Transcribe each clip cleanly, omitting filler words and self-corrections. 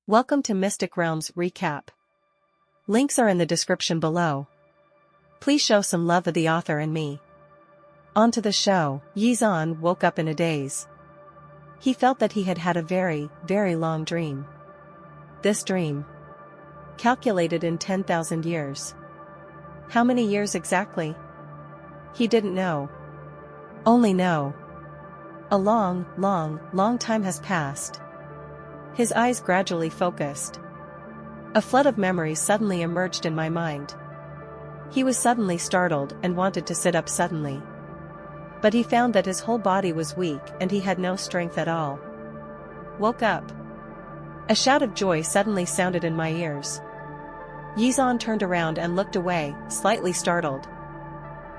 Welcome to Mystic Realms Recap. Links are in the description below. Please show some love of the author and me. On to the show. Zian woke up in a daze. He felt that he had had a very, very long dream. This dream, calculated in 10,000 years. How many years exactly? He didn't know. Only know. A long, long, long time has passed. His eyes gradually focused. A flood of memories suddenly emerged in my mind. He was suddenly startled and wanted to sit up suddenly. But he found that his whole body was weak and he had no strength at all. Woke up. A shout of joy suddenly sounded in my ears. Zian turned around and looked away, slightly startled.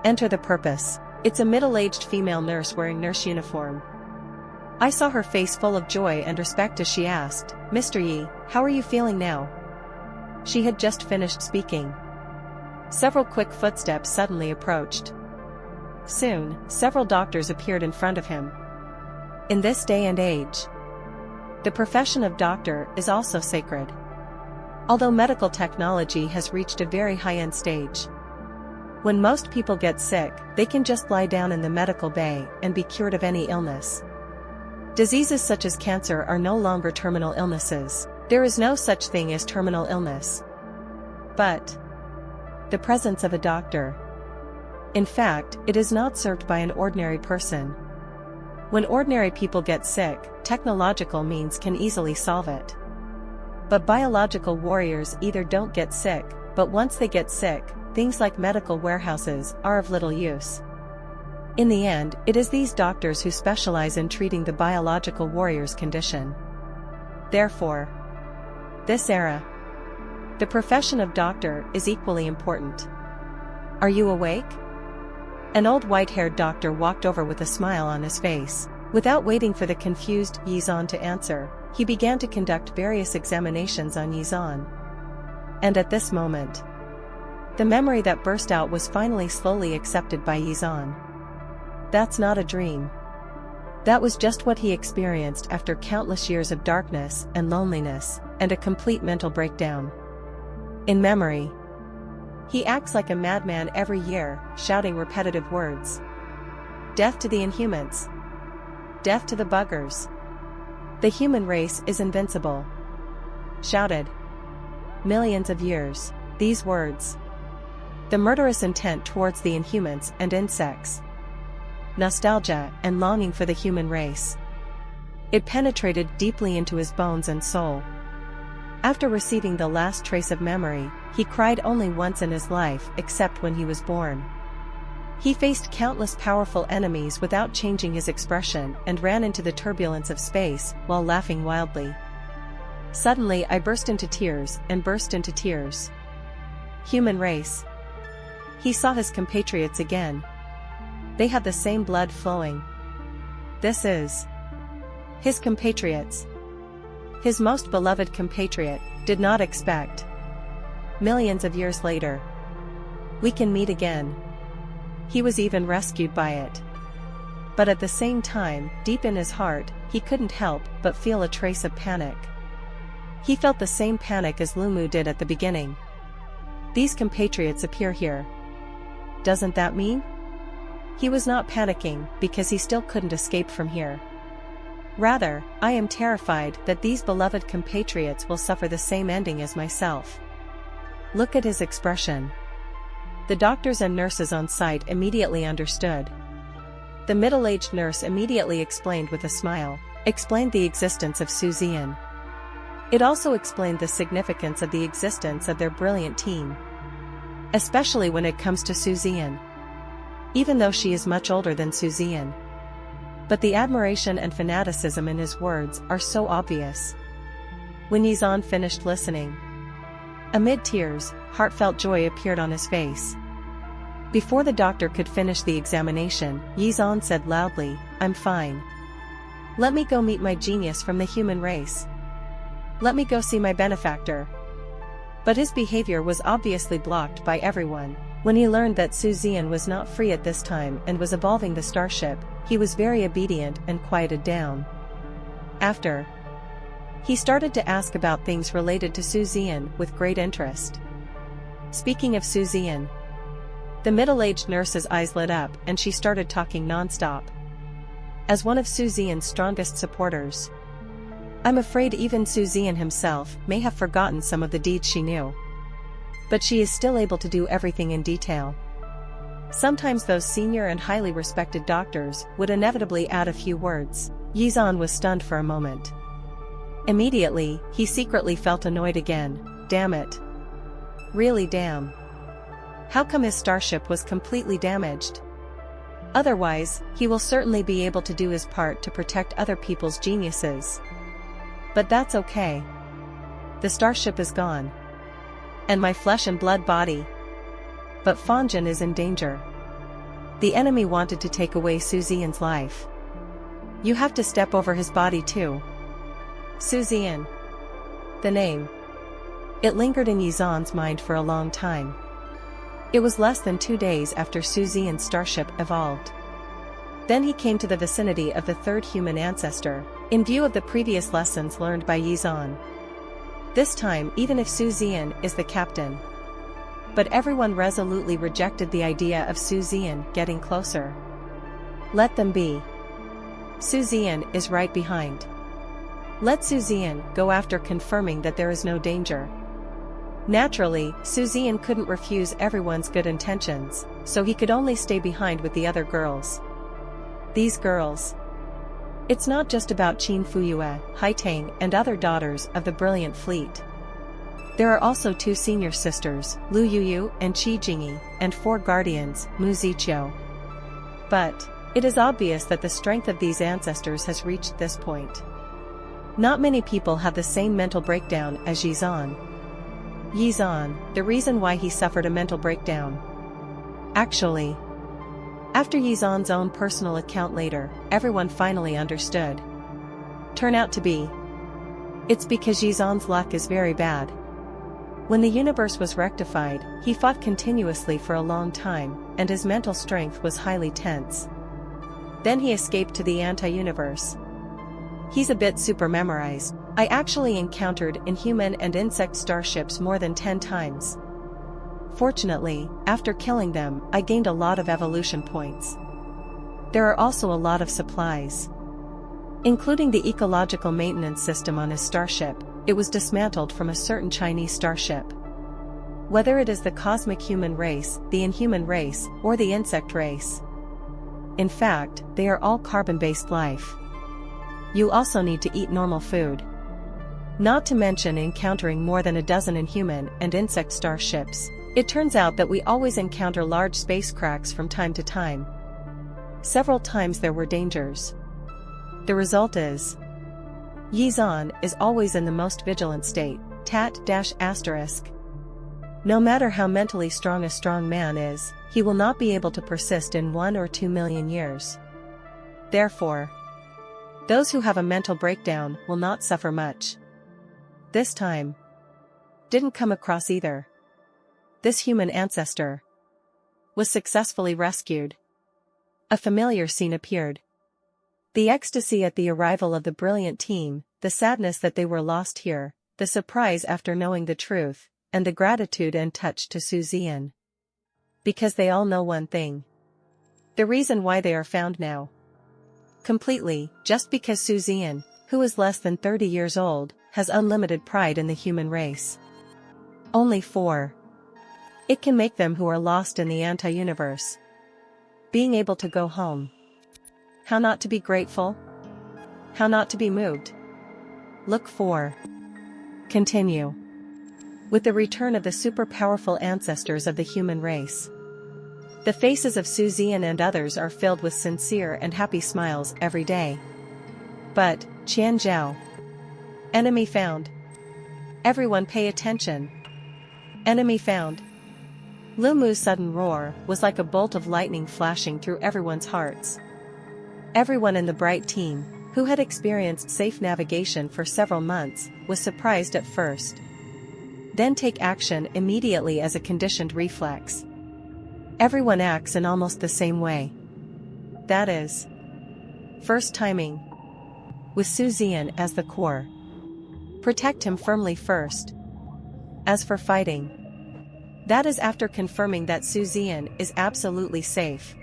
Enter the purpose. It's a middle-aged female nurse wearing nurse uniform. I saw her face full of joy and respect as she asked, "Mr. Yi, how are you feeling now?" She had just finished speaking. Several quick footsteps suddenly approached. Soon, several doctors appeared in front of him. In this day and age, the profession of doctor is also sacred. Although medical technology has reached a very high-end stage. When most people get sick, they can just lie down in the medical bay and be cured of any illness. Diseases such as cancer are no longer terminal illnesses. There is no such thing as terminal illness. But the presence of a doctor. In fact, it is not served by an ordinary person. When ordinary people get sick, technological means can easily solve it. But biological warriors either don't get sick, but once they get sick, things like medical warehouses are of little use. In the end, it is these doctors who specialize in treating the biological warrior's condition. Therefore, this era, the profession of doctor is equally important. Are you awake? An old white-haired doctor walked over with a smile on his face. Without waiting for the confused Zian to answer, he began to conduct various examinations on Zian. And at this moment, the memory that burst out was finally slowly accepted by Zian. That's not a dream. That was just what he experienced after countless years of darkness and loneliness, and a complete mental breakdown. In memory, he acts like a madman every year, shouting repetitive words. Death to the Inhumans. Death to the buggers. The human race is invincible. Shouted. Millions of years. These words. The murderous intent towards the Inhumans and insects. Nostalgia and longing for the human race. It penetrated deeply into his bones and soul. After receiving the last trace of memory, he cried only once in his life except when he was born. He faced countless powerful enemies without changing his expression and ran into the turbulence of space while laughing wildly. Suddenly I burst into tears and burst into tears. Human race. He saw his compatriots again. They had the same blood flowing. This is his compatriots. His most beloved compatriot did not expect. Millions of years later, we can meet again. He was even rescued by it. But at the same time, deep in his heart, he couldn't help but feel a trace of panic. He felt the same panic as Lumu did at the beginning. These compatriots appear here. Doesn't that mean? He was not panicking because he still couldn't escape from here. Rather, I am terrified that these beloved compatriots will suffer the same ending as myself. Look at his expression. The doctors and nurses on site immediately understood. The middle-aged nurse immediately explained with a smile, explained the existence of Zian. It also explained the significance of the existence of their brilliant team. Especially when it comes to Zian. Even though she is much older than Zian. But the admiration and fanaticism in his words are so obvious. When Zian finished listening, amid tears, heartfelt joy appeared on his face. Before the doctor could finish the examination, Zian said loudly, "I'm fine. Let me go meet my genius from the human race. Let me go see my benefactor." But his behavior was obviously blocked by everyone. When he learned that Zian was not free at this time and was evolving the starship, he was very obedient and quieted down. After, He started to ask about things related to Zian with great interest. Speaking of Zian, the middle-aged nurse's eyes lit up and she started talking non-stop. As one of Zian's strongest supporters, I'm afraid even Zian himself may have forgotten some of the deeds she knew. But she is still able to do everything in detail. Sometimes those senior and highly respected doctors would inevitably add a few words. Zian was stunned for a moment. Immediately, he secretly felt annoyed again. Damn it. Really damn. How come his starship was completely damaged? Otherwise, he will certainly be able to do his part to protect other people's geniuses. But that's okay. The starship is gone. And my flesh and blood body. But Fanjin is in danger. The enemy wanted to take away Zian's life. You have to step over his body too. Zian. The name. It lingered in Zian's mind for a long time. It was less than 2 days after Zian's starship evolved. Then he came to the vicinity of the third human ancestor, in view of the previous lessons learned by Zian. This time, even if Zian is the captain. But everyone resolutely rejected the idea of Zian getting closer. Let them be. Zian is right behind. Let Zian go after confirming that there is no danger. Naturally, Zian couldn't refuse everyone's good intentions, so he could only stay behind with the other girls. These girls. It's not just about Qin Fuyue, Haitang and other daughters of the brilliant fleet. There are also 2 senior sisters, Lu Yuyu and Qi Jingyi, and 4 guardians, Mu Ziqiu. But it is obvious that the strength of these ancestors has reached this point. Not many people have the same mental breakdown as Zian. The reason why he suffered a mental breakdown. Actually, after Zian's own personal account later, everyone finally understood. Turn out to be. It's because Zian's luck is very bad. When the universe was rectified, he fought continuously for a long time, and his mental strength was highly tense. Then he escaped to the anti-universe. He's a bit super memorized. I actually encountered inhuman and insect starships more than 10 times. Fortunately, after killing them, I gained a lot of evolution points. There are also a lot of supplies. Including the ecological maintenance system on his starship, it was dismantled from a certain Chinese starship. Whether it is the cosmic human race, the inhuman race, or the insect race. In fact, they are all carbon-based life. You also need to eat normal food. Not to mention encountering more than a dozen inhuman and insect starships. It turns out that we always encounter large space cracks from time to time. Several times there were dangers. The result is, Zian is always in the most vigilant state, ****. No matter how mentally strong a strong man is, he will not be able to persist in 1 or 2 million years. Therefore, those who have a mental breakdown will not suffer much. This time, didn't come across either. This human ancestor was successfully rescued. A familiar scene appeared. The ecstasy at the arrival of the brilliant team, the sadness that they were lost here, the surprise after knowing the truth, and the gratitude and touch to Zian. Because they all know one thing. The reason why they are found now. Completely, just because Zian, who is less than 30 years old, has unlimited pride in the human race. Only 4. It can make them who are lost in the anti-universe. Being able to go home. How not to be grateful? How not to be moved? Look for. Continue. With the return of the super powerful ancestors of the human race. The faces of Zian and others are filled with sincere and happy smiles every day. But, Qian Zhao. Enemy found. Everyone pay attention. Enemy found. Lu Mu's sudden roar was like a bolt of lightning flashing through everyone's hearts. Everyone in the bright team, who had experienced safe navigation for several months, was surprised at first. Then take action immediately as a conditioned reflex. Everyone acts in almost the same way. That is, first timing. With Zian as the core. Protect him firmly first. As for fighting, that is after confirming that Zian is absolutely safe.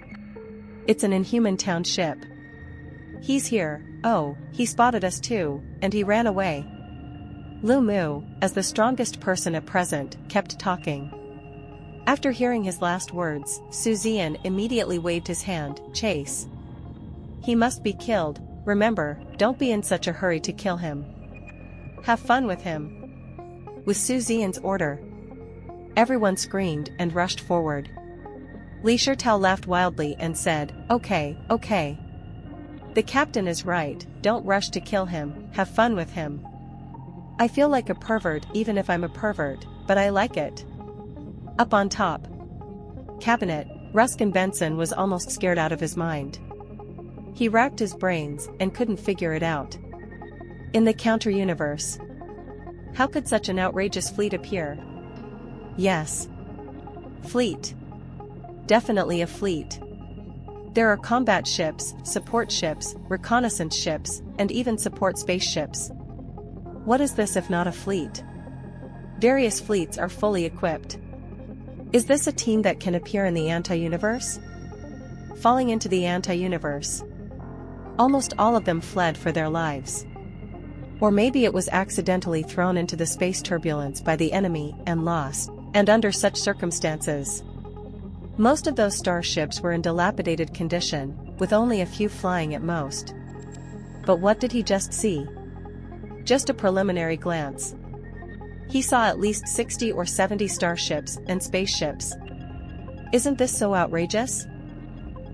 It's an inhuman township. He's here. Oh, he spotted us too, and he ran away. Lu Mu, as the strongest person at present, kept talking. After hearing his last words, Zian immediately waved his hand, chase. He must be killed. Remember, don't be in such a hurry to kill him. Have fun with him. With Zian's order, everyone screamed and rushed forward. Li Shirtao laughed wildly and said, okay, okay. The captain is right, don't rush to kill him, have fun with him. I feel like a pervert even if I'm a pervert, but I like it. Up on top. Cabinet, Ruskin Benson was almost scared out of his mind. He racked his brains and couldn't figure it out. In the counter-universe, how could such an outrageous fleet appear? Yes. Fleet. Definitely a fleet. There are combat ships, support ships, reconnaissance ships, and even support spaceships. What is this if not a fleet? Various fleets are fully equipped. Is this a team that can appear in the anti-universe? Falling into the anti-universe, almost all of them fled for their lives. Or maybe it was accidentally thrown into the space turbulence by the enemy and lost, and under such circumstances. Most of those starships were in dilapidated condition, with only a few flying at most. But what did he just see? Just a preliminary glance. He saw at least 60 or 70 starships and spaceships. Isn't this so outrageous?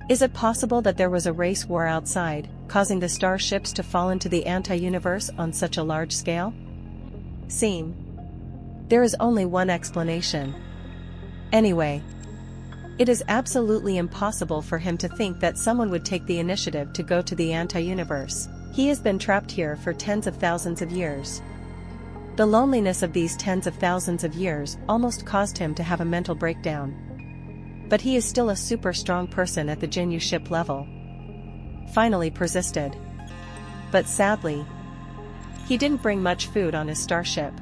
Is it possible that there was a race war outside, causing the starships to fall into the anti-universe on such a large scale? There is only one explanation. Anyway, it is absolutely impossible for him to think that someone would take the initiative to go to the anti-universe. He has been trapped here for tens of thousands of years. The loneliness of these tens of thousands of years almost caused him to have a mental breakdown. But he is still a super strong person at the Jinyu ship level. Finally persisted. But sadly, he didn't bring much food on his starship.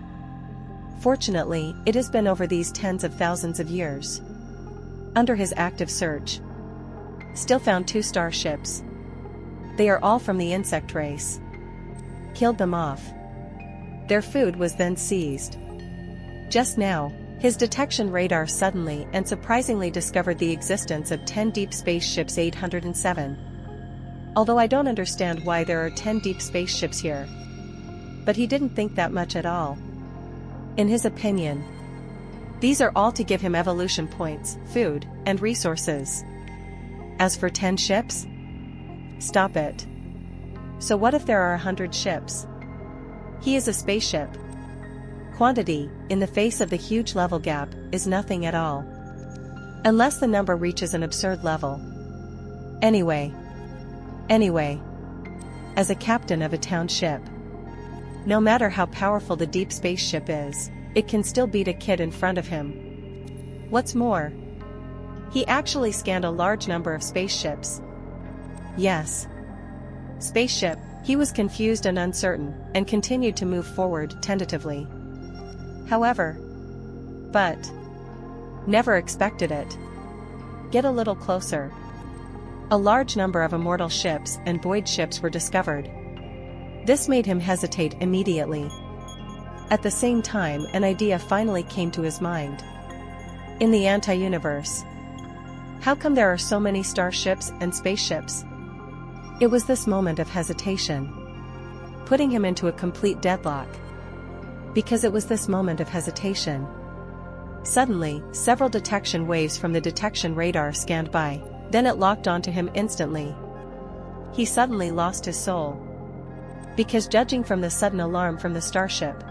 Fortunately, it has been over these tens of thousands of years. Under his active search, still found 2 starships. They are all from the insect race. Killed them off. Their food was then seized. Just now, his detection radar suddenly and surprisingly discovered the existence of 10 deep space ships 807. Although I don't understand why there are 10 deep spaceships here. But he didn't think that much at all. In his opinion, these are all to give him evolution points, food, and resources. As for 10 ships? Stop it. So what if there are 100 ships? He is a spaceship. Quantity, in the face of the huge level gap, is nothing at all. Unless the number reaches an absurd level. Anyway, as a captain of a town ship, no matter how powerful the deep spaceship is, it can still beat a kid in front of him. What's more, he actually scanned a large number of spaceships. Yes. Spaceship. He was confused and uncertain, and continued to move forward tentatively. However, never expected it. Get a little closer. A large number of immortal ships and void ships were discovered. This made him hesitate immediately. At the same time, an idea finally came to his mind. In the anti-universe, how come there are so many starships and spaceships? It was this moment of hesitation, putting him into a complete deadlock. Because it was this moment of hesitation. Suddenly, several detection waves from the detection radar scanned by, then it locked onto him instantly. He suddenly lost his soul. Because judging from the sudden alarm from the starship,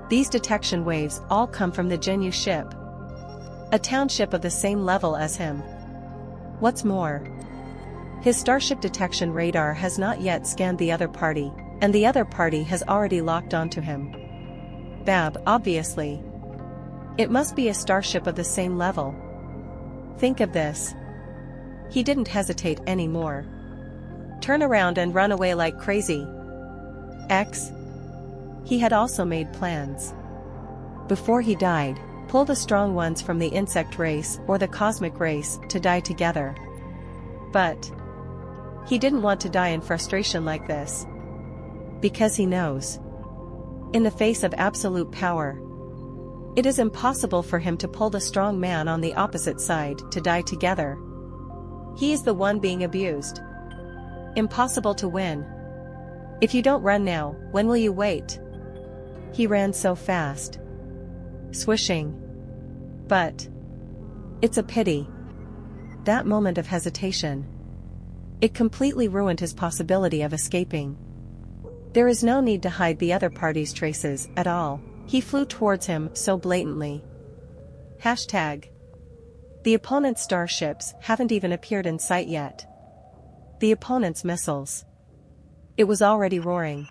these detection waves all come from the Jinyu ship. A township of the same level as him. What's more, his starship detection radar has not yet scanned the other party, and the other party has already locked onto him. Bab, obviously. It must be a starship of the same level. Think of this. He didn't hesitate anymore. Turn around and run away like crazy. He had also made plans. Before he died, pull the strong ones from the insect race or the cosmic race to die together. But he didn't want to die in frustration like this. Because he knows, in the face of absolute power, it is impossible for him to pull the strong man on the opposite side to die together. He is the one being abused. Impossible to win. If you don't run now, when will you wait? He ran so fast. Swishing. But it's a pity. That moment of hesitation. It completely ruined his possibility of escaping. There is no need to hide the other party's traces at all. He flew towards him so blatantly. Hashtag. The opponent's starships haven't even appeared in sight yet. The opponent's missiles. It was already roaring.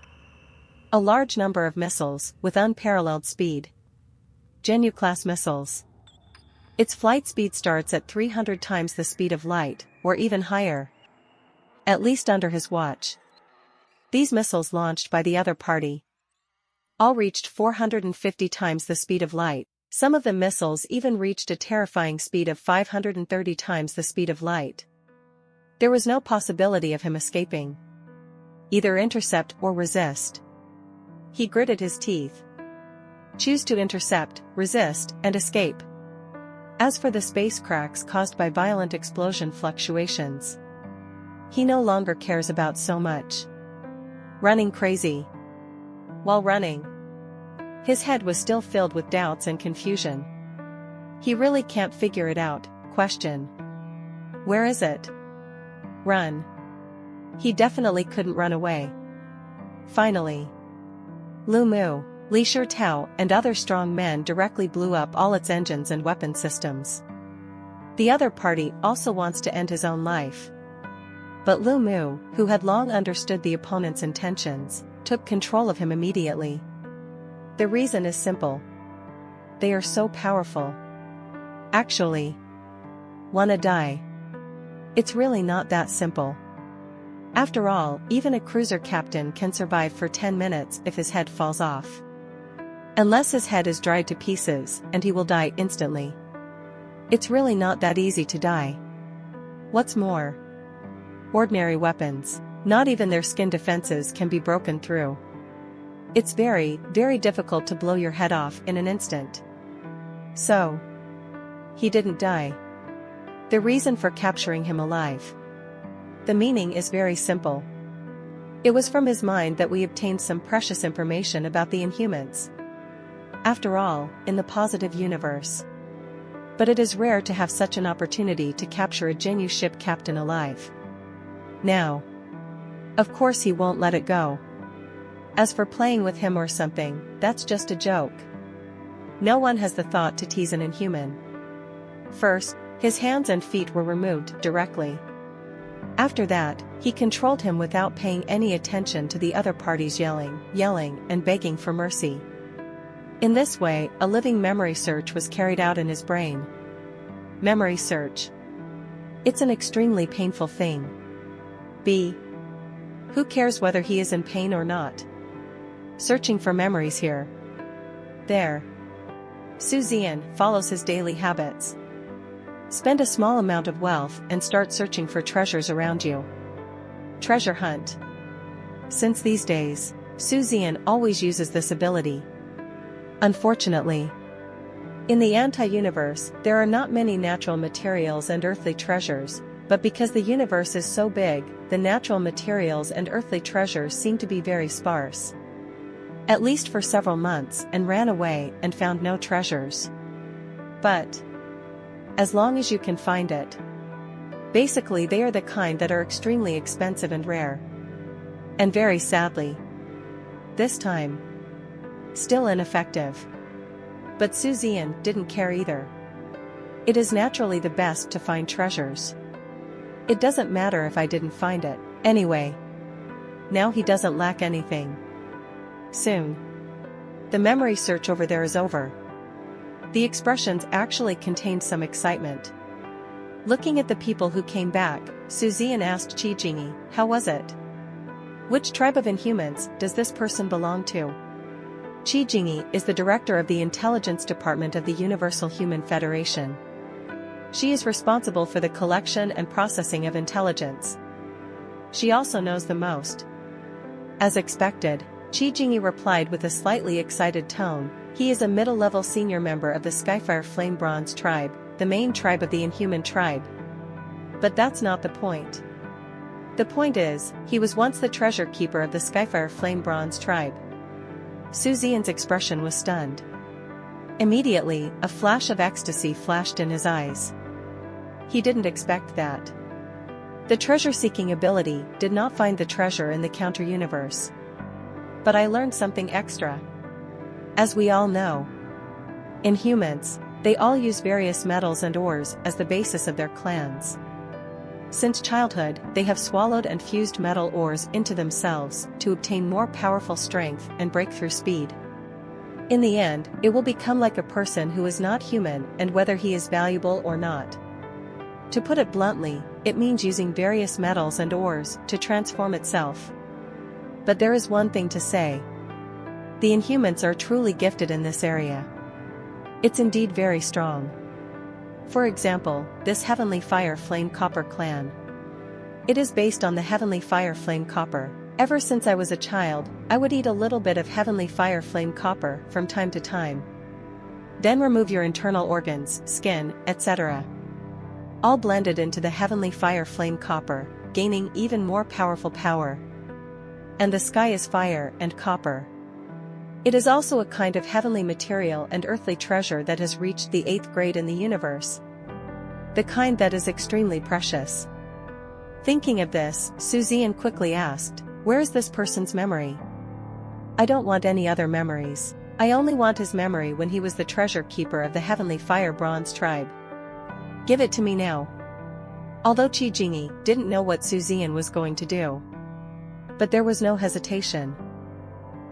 A large number of missiles with unparalleled speed. Genu-class missiles. Its flight speed starts at 300 times the speed of light, or even higher. At least under his watch. These missiles launched by the other party all reached 450 times the speed of light. Some of the missiles even reached a terrifying speed of 530 times the speed of light. There was no possibility of him escaping. Either intercept or resist. He gritted his teeth. Choose to intercept, resist, and escape. As for the space cracks caused by violent explosion fluctuations, he no longer cares about so much. Running crazy. While running, his head was still filled with doubts and confusion. He really can't figure it out. Question. Where is it? Run. He definitely couldn't run away. Finally, Lu Mu, Li Shitao, and other strong men directly blew up all its engines and weapon systems. The other party also wants to end his own life. But Lu Mu, who had long understood the opponent's intentions, took control of him immediately. The reason is simple. They are so powerful. Actually, wanna die? It's really not that simple. After all, even a cruiser captain can survive for 10 minutes if his head falls off. Unless his head is dried to pieces, and he will die instantly. It's really not that easy to die. What's more, ordinary weapons, not even their skin defenses can be broken through. It's very, very difficult to blow your head off in an instant. So, he didn't die. The reason for capturing him alive. The meaning is very simple. It was from his mind that we obtained some precious information about the Inhumans. After all, in the positive universe. But it is rare to have such an opportunity to capture a Genu ship captain alive. Now, of course he won't let it go. As for playing with him or something, that's just a joke. No one has the thought to tease an Inhuman. First, his hands and feet were removed directly. After that, he controlled him without paying any attention to the other parties yelling, and begging for mercy. In this way, a living memory search was carried out in his brain. Memory search. It's an extremely painful thing. Who cares whether he is in pain or not? Searching for memories here. There. Zian follows his daily habits. Spend a small amount of wealth and start searching for treasures around you. Treasure hunt. Since these days, Zian always uses this ability. Unfortunately, in the anti-universe, there are not many natural materials and earthly treasures, but because the universe is so big, the natural materials and earthly treasures seem to be very sparse. At least for several months, and ran away and found no treasures. But as long as you can find it. Basically, they are the kind that are extremely expensive and rare. And very sadly, this time, still ineffective. But Zian didn't care either. It is naturally the best to find treasures. It doesn't matter if I didn't find it, anyway. Now he doesn't lack anything. Soon, the memory search over there is over. The expressions actually contained some excitement. Looking at the people who came back, Zian asked Qijingi, "How was it? Which tribe of Inhumans does this person belong to?" Qi Jingyi is the director of the Intelligence Department of the Universal Human Federation. She is responsible for the collection and processing of intelligence. She also knows the most. As expected, Qi Jingyi replied with a slightly excited tone. He is a middle-level senior member of the Skyfire Flame Bronze tribe, the main tribe of the Inhuman tribe. But that's not the point. The point is, he was once the treasure keeper of the Skyfire Flame Bronze tribe. Zian's expression was stunned. Immediately, a flash of ecstasy flashed in his eyes. He didn't expect that. The treasure-seeking ability did not find the treasure in the counter-universe. But I learned something extra. As we all know, in humans, they all use various metals and ores as the basis of their clans. Since childhood, they have swallowed and fused metal ores into themselves to obtain more powerful strength and breakthrough speed. In the end, it will become like a person who is not human and whether he is valuable or not. To put it bluntly, it means using various metals and ores to transform itself. But there is one thing to say. The Inhumans are truly gifted in this area. It's indeed very strong. For example, this Heavenly Fire Flame Copper clan. It is based on the Heavenly Fire Flame Copper. Ever since I was a child, I would eat a little bit of Heavenly Fire Flame Copper from time to time. Then remove your internal organs, skin, etc. All blended into the Heavenly Fire Flame Copper, gaining even more powerful power. And the sky is fire and copper. It is also a kind of heavenly material and earthly treasure that has reached the 8th grade in the universe. The kind that is extremely precious. Thinking of this, Zian quickly asked, "Where is this person's memory?" "I don't want any other memories. I only want his memory when he was the treasure keeper of the Heavenly Fire Bronze tribe. Give it to me now." Although Qi Jingyi didn't know what Zian was going to do. But there was no hesitation.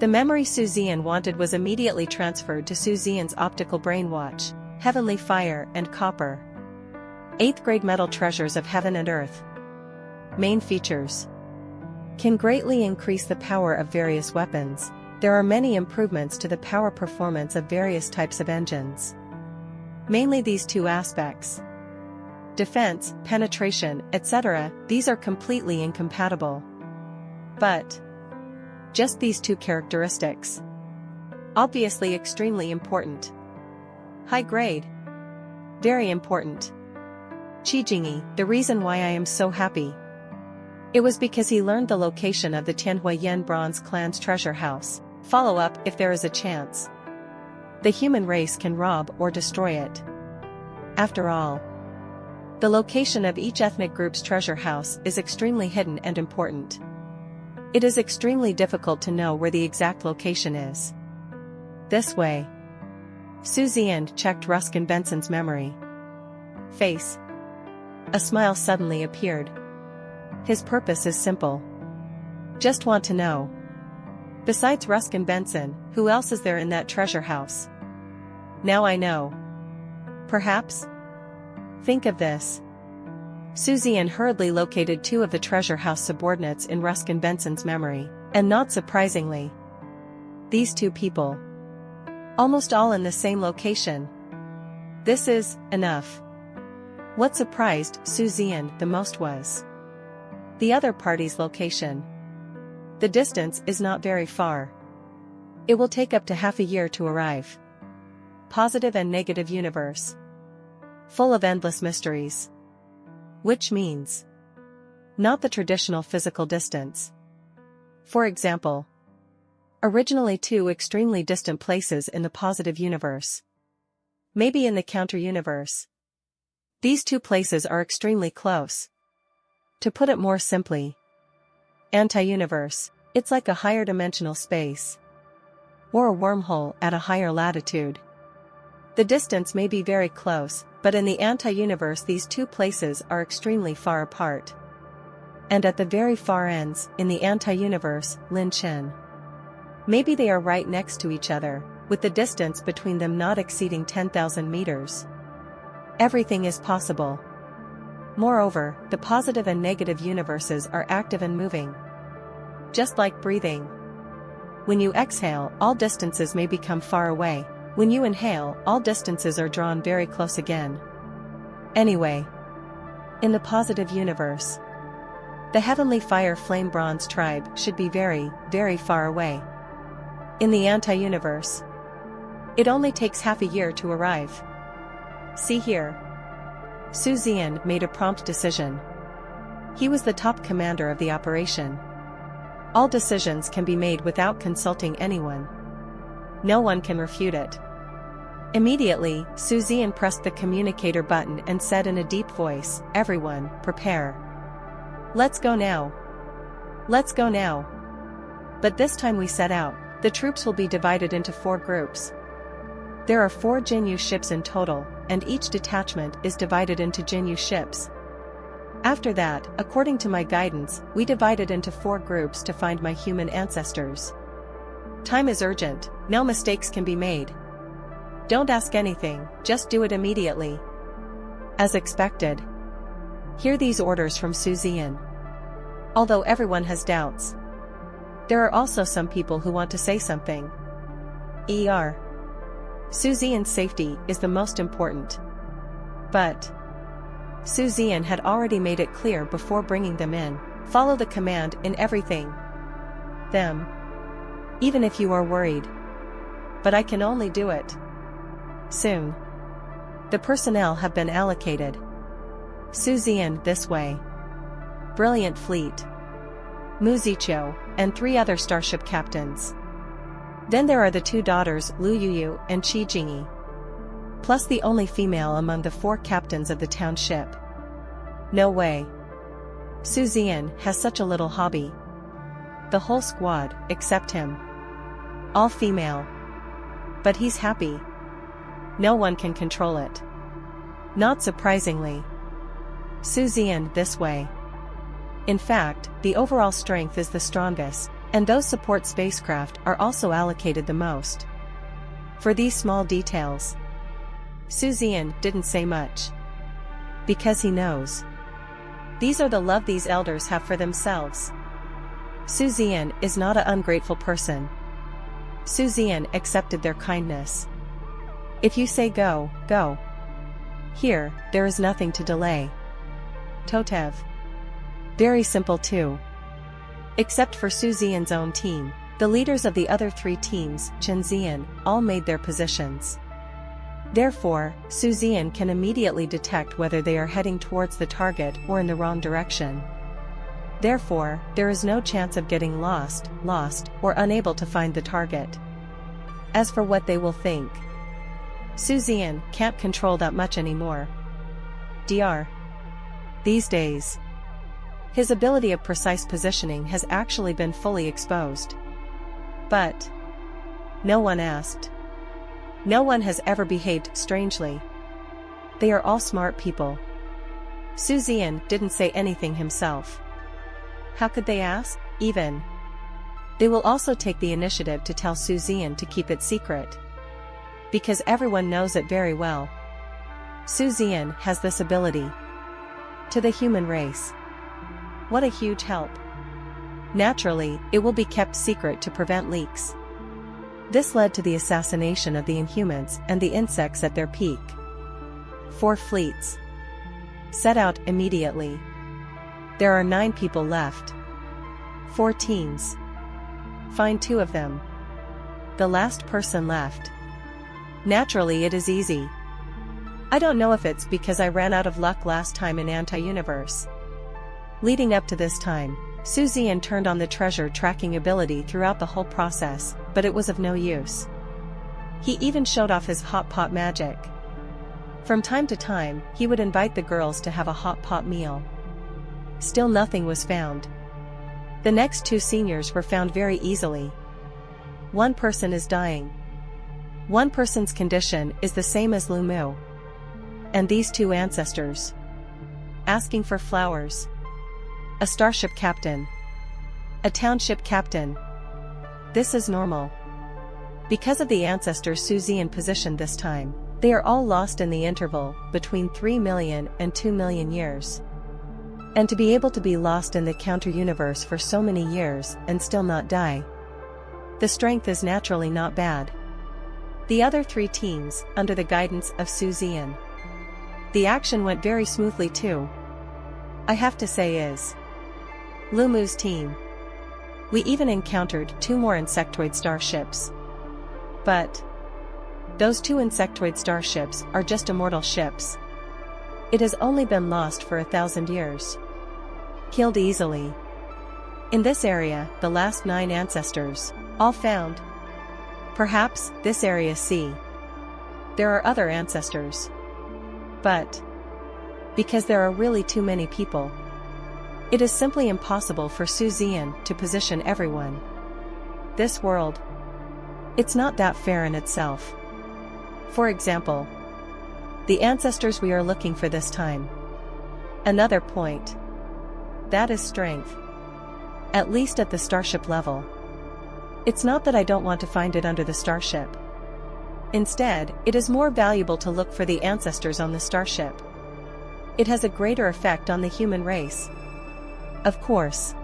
The memory Zian wanted was immediately transferred to Zian's optical brainwatch, Heavenly Fire and Copper. 8th grade metal treasures of heaven and earth. Main features. Can greatly increase the power of various weapons. There are many improvements to the power performance of various types of engines. Mainly these two aspects. Defense, penetration, etc., these are completely incompatible. But just these two characteristics. Obviously extremely important. High grade. Very important. Qi Jingyi, the reason why I am so happy. It was because he learned the location of the Tianhuayan Bronze Clan's treasure house. Follow up if there is a chance. The human race can rob or destroy it. After all, the location of each ethnic group's treasure house is extremely hidden and important. It is extremely difficult to know where the exact location is. This way, Zian checked Ruskin Benson's memory. Face. A smile suddenly appeared. His purpose is simple. Just want to know. Besides Ruskin Benson, who else is there in that treasure house? Now I know. Perhaps? Think of this. Zian hurriedly located two of the treasure house subordinates in Ruskin Benson's memory, and not surprisingly, these two people. Almost all in the same location. This is enough. What surprised Zian the most was the other party's location. The distance is not very far. It will take up to half a year to arrive. Positive and negative universe. Full of endless mysteries. Which means not the traditional physical distance. For example, originally two extremely distant places in the positive universe. Maybe in the counter-universe. These two places are extremely close. To put it more simply, anti-universe, it's like a higher dimensional space. Or a wormhole at a higher latitude. The distance may be very close, but in the anti-universe these two places are extremely far apart. And at the very far ends, in the anti-universe, Lin Chen. Maybe they are right next to each other, with the distance between them not exceeding 10,000 meters. Everything is possible. Moreover, the positive and negative universes are active and moving. Just like breathing. When you exhale, all distances may become far away. When you inhale, all distances are drawn very close again. Anyway. In the positive universe, the heavenly fire flame bronze tribe should be very, very far away. In the anti-universe, it only takes half a year to arrive. See here. Zian made a prompt decision. He was the top commander of the operation. All decisions can be made without consulting anyone. No one can refute it. Immediately, Zian pressed the communicator button and said in a deep voice, "Everyone, prepare. Let's go now. Let's go now." But this time we set out, the troops will be divided into 4 groups. There are 4 Jinyu ships in total, and each detachment is divided into Jinyu ships. After that, according to my guidance, we divided into 4 groups to find my human ancestors. Time is urgent, no mistakes can be made. Don't ask anything, just do it immediately. As expected. Hear these orders from Zian. Although everyone has doubts, there are also some people who want to say something. Zian's safety is the most important. But Zian had already made it clear before bringing them in. Follow the command in everything. Them. Even if you are worried. But I can only do it. Soon. The personnel have been allocated. Zian this way. Brilliant Fleet. Muzicho, and 3 other starship captains. Then there are the 2 daughters Lu Yuyu and Qi Jingyi. Plus the only female among the 4 captains of the township. No way. Zian has such a little hobby. The whole squad, except him. All female. But he's happy. No one can control it. Not surprisingly. Zian this way. In fact, the overall strength is the strongest, and those support spacecraft are also allocated the most. For these small details, Zian didn't say much. Because he knows. These are the love these elders have for themselves. Zian is not an ungrateful person. Zian accepted their kindness. If you say go, go. Here, there is nothing to delay. Totev. Very simple too. Except for Zian's own team, the leaders of the other 3 teams, Zian, all made their positions. Therefore, Zian can immediately detect whether they are heading towards the target or in the wrong direction. Therefore, there is no chance of getting lost, or unable to find the target. As for what they will think, Zian can't control that much anymore. These days, his ability of precise positioning has actually been fully exposed. But no one asked. No one has ever behaved strangely. They are all smart people. Zian didn't say anything himself. How could they ask, even? They will also take the initiative to tell Zian to keep it secret. Because everyone knows it very well. Zian has this ability. To the human race. What a huge help. Naturally, it will be kept secret to prevent leaks. This led to the assassination of the Inhumans and the insects at their peak. 4 fleets. Set out immediately. There are 9 people left. 4 teams. Find 2 of them. The last person left. Naturally it is easy. I don't know if it's because I ran out of luck last time in Anti-Universe. Leading up to this time, Zian turned on the treasure tracking ability throughout the whole process, but it was of no use. He even showed off his hot pot magic. From time to time, he would invite the girls to have a hot pot meal. Still nothing was found. The next 2 seniors were found very easily. One person is dying. One person's condition is the same as Lu Mu. And these 2 ancestors. Asking for flowers. A starship captain. A township captain. This is normal. Because of the ancestors Zian positioned this time, they are all lost in the interval between 3 million and 2 million years. And to be able to be lost in the counter-universe for so many years and still not die. The strength is naturally not bad. The other 3 teams, under the guidance of Zian. The action went very smoothly too. I have to say is Lumu's team. We even encountered 2 more insectoid starships. But those 2 insectoid starships are just immortal ships. It has only been lost for 1,000 years. Killed easily. In this area, the last 9 ancestors, all found. Perhaps, this area C. There are other ancestors. But because there are really too many people, it is simply impossible for Zian to position everyone. This world, it's not that fair in itself. For example, the ancestors we are looking for this time. Another point. That is strength. At least at the starship level. It's not that I don't want to find it under the starship. Instead, it is more valuable to look for the ancestors on the starship. It has a greater effect on the human race. Of course.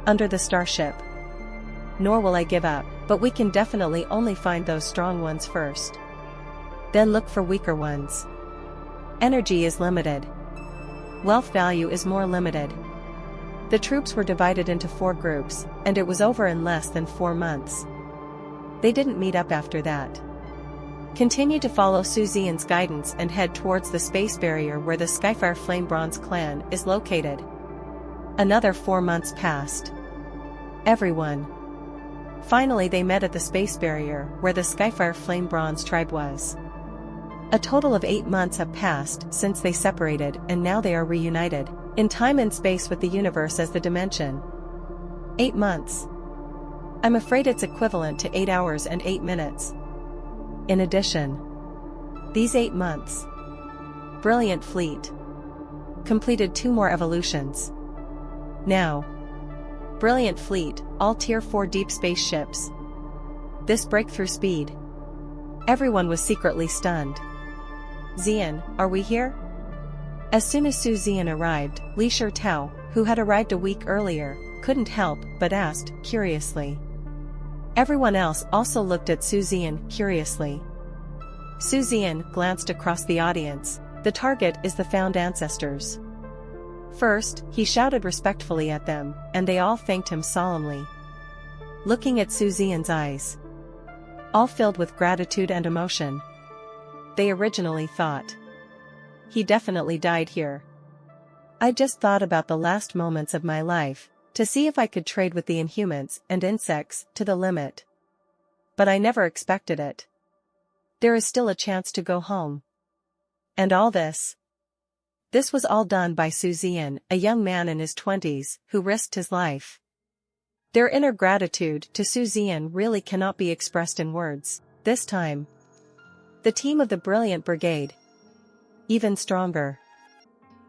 Under the starship. Nor will I give up, but we can definitely only find those strong ones first. Then look for weaker ones. Energy is limited. Wealth value is more limited. The troops were divided into 4 groups, and it was over in less than 4 months. They didn't meet up after that. Continue to follow Zian's guidance and head towards the space barrier where the Skyfire Flame Bronze clan is located. Another 4 months passed. Everyone. Finally they met at the space barrier where the Skyfire Flame Bronze tribe was. A total of 8 months have passed since they separated, and now they are reunited, in time and space with the universe as the dimension. 8 months. I'm afraid it's equivalent to 8 hours and 8 minutes. In addition, these 8 months, Brilliant Fleet completed 2 more evolutions. Now, Brilliant Fleet, all Tier 4 deep space ships. This breakthrough speed. Everyone was secretly stunned. Zian, are we here? As soon as Zian arrived, Li Shirtao, who had arrived a week earlier, couldn't help but asked, curiously. Everyone else also looked at Zian curiously. Zian glanced across the audience. The target is the found ancestors. First, he shouted respectfully at them, and they all thanked him solemnly. Looking at Zian's eyes, all filled with gratitude and emotion. They originally thought he definitely died here. I just thought about the last moments of my life, to see if I could trade with the inhumans and insects to the limit. But I never expected it. There is still a chance to go home. And all this. This was all done by Zian, a young man in his 20s, who risked his life. Their inner gratitude to Zian really cannot be expressed in words. This time, the team of the Brilliant Brigade. Even stronger.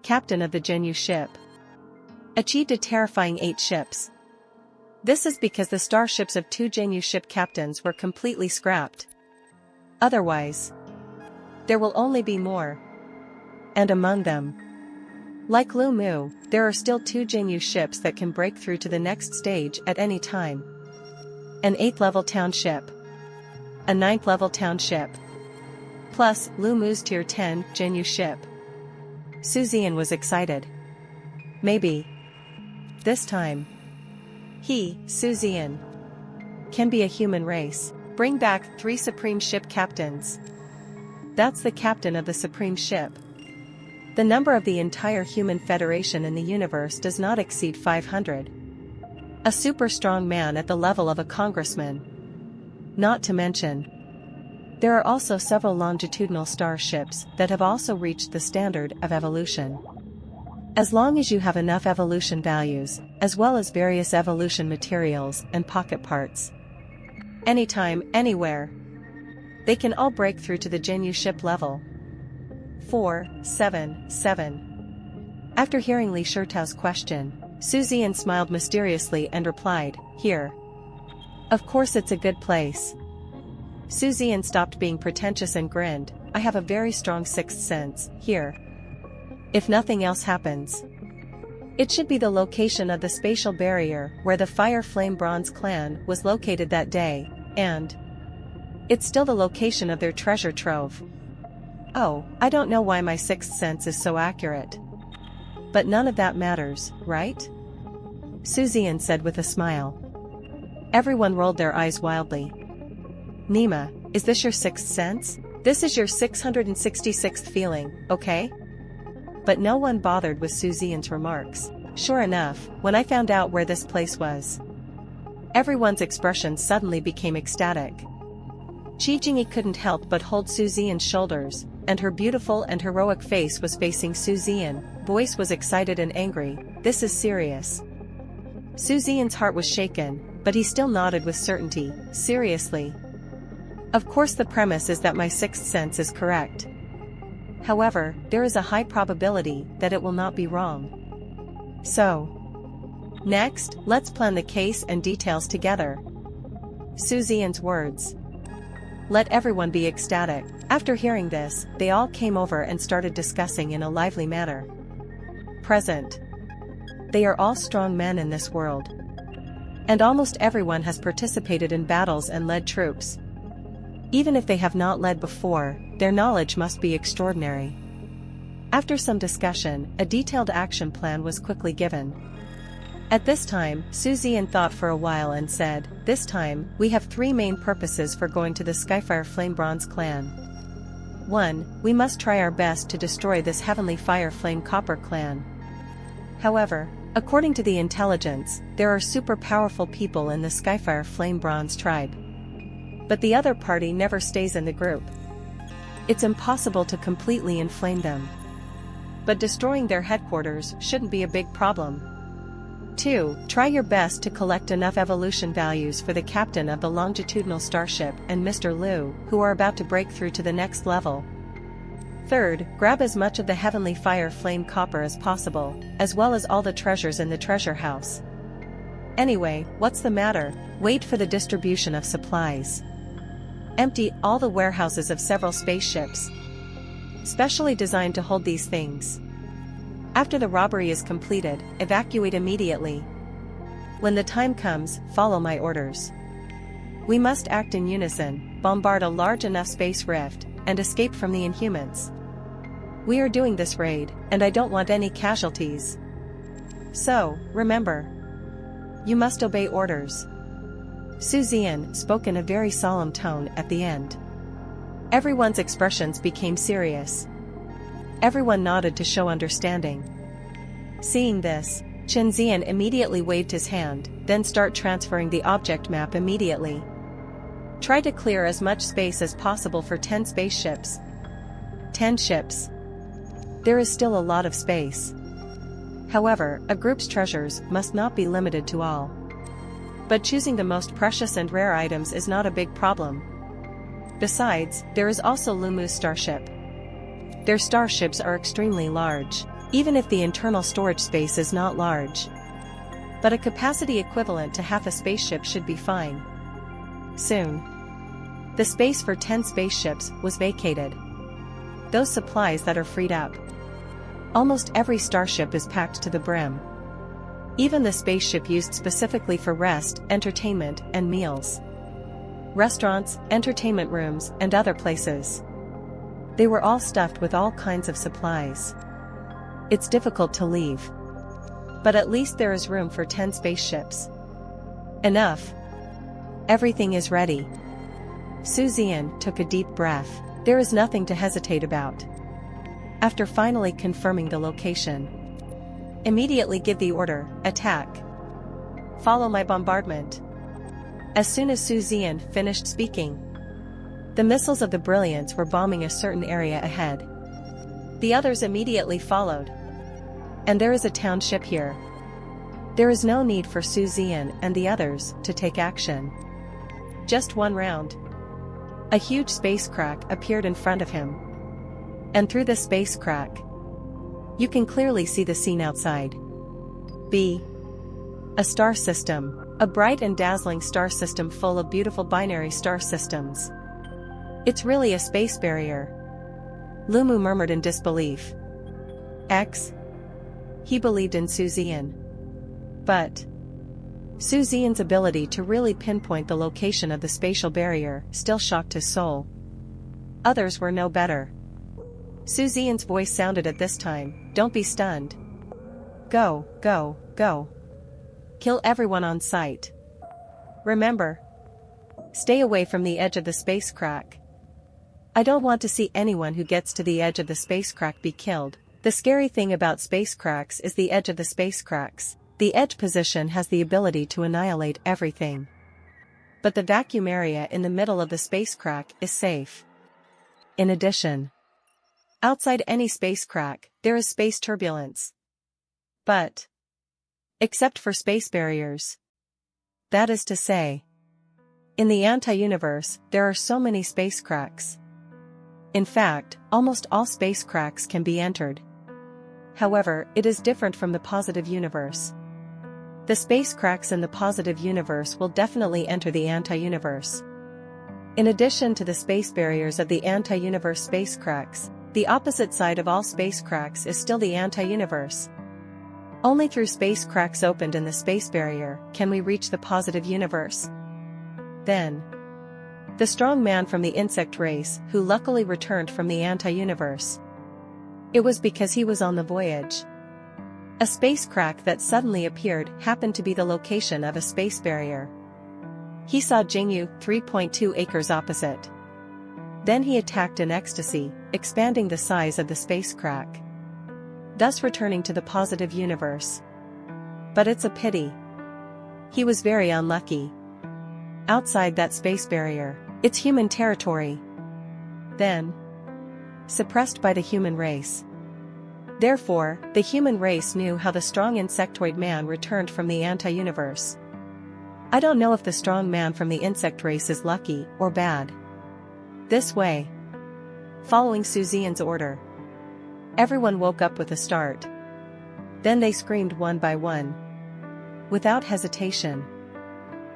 Captain of the Jinyu ship. Achieved a terrifying 8 ships. This is because the starships of 2 Jinyu ship captains were completely scrapped. Otherwise, there will only be more. And among them, like Lu Mu, there are still 2 Jinyu ships that can break through to the next stage at any time. An 8th level township. A 9th level township. Plus, Lu Mu's tier 10 Jinyu ship. Zian was excited. Maybe. This time. He, Zian, can be a human race. Bring back 3 Supreme Ship captains. That's the captain of the Supreme Ship. The number of the entire human federation in the universe does not exceed 500. A super strong man at the level of a congressman. Not to mention, there are also several longitudinal starships that have also reached the standard of evolution. As long as you have enough evolution values, as well as various evolution materials and pocket parts. Anytime, anywhere. They can all break through to the Jinyu ship level. 477. After hearing Li Shirtao's question, Zian smiled mysteriously and replied, here. Of course it's a good place. Zian stopped being pretentious and grinned, I have a very strong 6th sense, here. If nothing else happens. It should be the location of the spatial barrier where the Fire Flame Bronze clan was located that day, and it's still the location of their treasure trove. Oh, I don't know why my sixth sense is so accurate. But none of that matters, right? Zian said with a smile. Everyone rolled their eyes wildly. Nima, is this your sixth sense? This is your 666th feeling, okay? But no one bothered with Zian's remarks. Sure enough, when I found out where this place was, everyone's expression suddenly became ecstatic. Qi Jingyi couldn't help but hold Zian's shoulders, and her beautiful and heroic face was facing Zian. Voice was excited and angry. This is serious. Zian's heart was shaken, but he still nodded with certainty. Seriously. Of course the premise is that my sixth sense is correct. However, there is a high probability that it will not be wrong. So, next, let's plan the case and details together. Zian's words. Let everyone be ecstatic. After hearing this, they all came over and started discussing in a lively manner. Present. They are all strong men in this world. And almost everyone has participated in battles and led troops. Even if they have not led before, their knowledge must be extraordinary. After some discussion, a detailed action plan was quickly given. At this time, Zian thought for a while and said, this time, we have three main purposes for going to the Skyfire Flame Bronze clan. 1. We must try our best to destroy this Heavenly Fire Flame Copper clan. However, according to the intelligence, there are super powerful people in the Skyfire Flame Bronze tribe. But the other party never stays in the group. It's impossible to completely inflame them. But destroying their headquarters shouldn't be a big problem. 2. Try your best to collect enough evolution values for the captain of the longitudinal starship and Mr. Liu, who are about to break through to the next level. 3rd, grab as much of the Heavenly Fire Flame Copper as possible, as well as all the treasures in the treasure house. Anyway, what's the matter? Wait for the distribution of supplies. Empty all the warehouses of several spaceships, specially designed to hold these things. After the robbery is completed, evacuate immediately. When the time comes, follow my orders. We must act in unison, bombard a large enough space rift, and escape from the Inhumans. We are doing this raid, and I don't want any casualties. So, remember. You must obey orders. Zian spoke in a very solemn tone at the end. Everyone's expressions became serious. Everyone nodded to show understanding. Seeing this, Zian immediately waved his hand, then start transferring the object map immediately. Try to clear as much space as possible for 10 spaceships. 10 ships. There is still a lot of space. However, a group's treasures must not be limited to all. But choosing the most precious and rare items is not a big problem. Besides, there is also Lumu's starship. Their starships are extremely large, even if the internal storage space is not large. But a capacity equivalent to half a spaceship should be fine. Soon, the space for 10 spaceships was vacated. Those supplies that are freed up. Almost every starship is packed to the brim. Even the spaceship used specifically for rest, entertainment, and meals. Restaurants, entertainment rooms, and other places. They were all stuffed with all kinds of supplies. It's difficult to leave. But at least there is room for 10 spaceships. Enough. Everything is ready. Zian took a deep breath. There is nothing to hesitate about. After finally confirming the location, immediately give the order, attack. Follow my bombardment. As soon as Zian finished speaking, the missiles of the Brilliance were bombing a certain area ahead. The others immediately followed. And there is a township here. There is no need for Zian and the others to take action. Just one round. A huge space crack appeared in front of him. And through the space crack, you can clearly see the scene outside. B. A star system. A bright and dazzling star system full of beautiful binary star systems. It's really a space barrier. Lumu murmured in disbelief. X. He believed in Zian. But Zian's ability to really pinpoint the location of the spatial barrier still shocked his soul. Others were no better. Zian's voice sounded at this time, "Don't be stunned. Go, go, go. Kill everyone on sight. Remember, stay away from the edge of the space crack. I don't want to see anyone who gets to the edge of the space crack be killed." The scary thing about space cracks is the edge of the space cracks. The edge position has the ability to annihilate everything. But the vacuum area in the middle of the space crack is safe. In addition, outside any space crack, there is space turbulence. But except for space barriers. That is to say, in the anti-universe, there are so many space cracks. In fact, almost all space cracks can be entered. However, it is different from the positive universe. The space cracks in the positive universe will definitely enter the anti-universe. In addition to the space barriers of the anti-universe space cracks, the opposite side of all space cracks is still the anti-universe. Only through space cracks opened in the space barrier can we reach the positive universe. Then, the strong man from the insect race who luckily returned from the anti-universe. It was because he was on the voyage. A space crack that suddenly appeared happened to be the location of a space barrier. He saw Jingyu 3.2 acres opposite. Then he attacked in ecstasy, expanding the size of the space crack, thus returning to the positive universe. But it's a pity. He was very unlucky. Outside that space barrier, it's human territory. Then, suppressed by the human race. Therefore, the human race knew how the strong insectoid man returned from the anti-universe. I don't know if the strong man from the insect race is lucky or bad. This way, following Zian's order, everyone woke up with a start. Then they screamed one by one, without hesitation,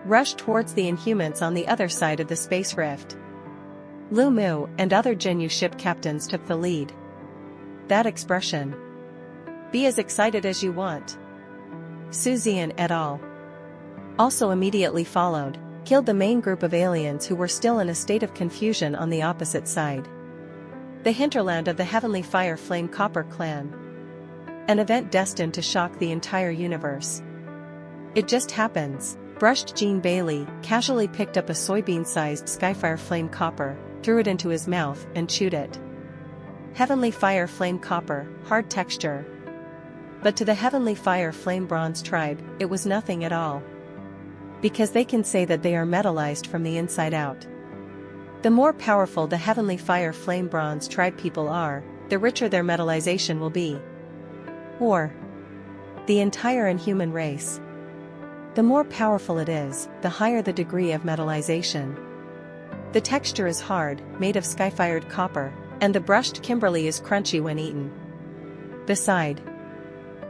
rushed towards the Inhumans on the other side of the space rift. Lu Mu and other Jinyu ship captains took the lead. That expression. Be as excited as you want. Zian et al. Also immediately followed, killed the main group of aliens who were still in a state of confusion on the opposite side. The hinterland of the Heavenly Fire Flame Copper clan. An event destined to shock the entire universe. It just happens. Brushed Gene Bailey casually picked up a soybean-sized Skyfire Flame Copper, threw it into his mouth and chewed it. Heavenly Fire Flame Copper, hard texture. But to the Heavenly Fire Flame Bronze tribe, it was nothing at all. Because they can say that they are metallized from the inside out. The more powerful the Heavenly Fire Flame Bronze tribe people are, the richer their metallization will be. Or the entire inhuman race. The more powerful it is, the higher the degree of metallization. The texture is hard, made of skyfired copper, and the brushed Kimberly is crunchy when eaten. Beside,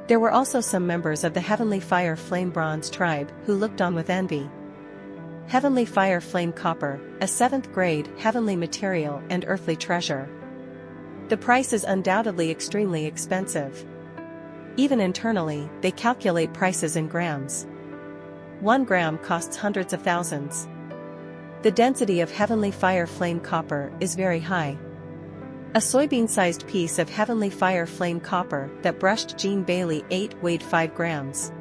there were also some members of the Heavenly Fire Flame Bronze tribe who looked on with envy. Heavenly Fire Flame Copper, a 7th grade heavenly material and earthly treasure. The price is undoubtedly extremely expensive. Even internally, they calculate prices in grams. 1 gram costs hundreds of thousands. The density of Heavenly Fire Flame Copper is very high. A soybean-sized piece of Heavenly Fire Flame Copper that brushed Gene Bailey ate weighed 5 grams.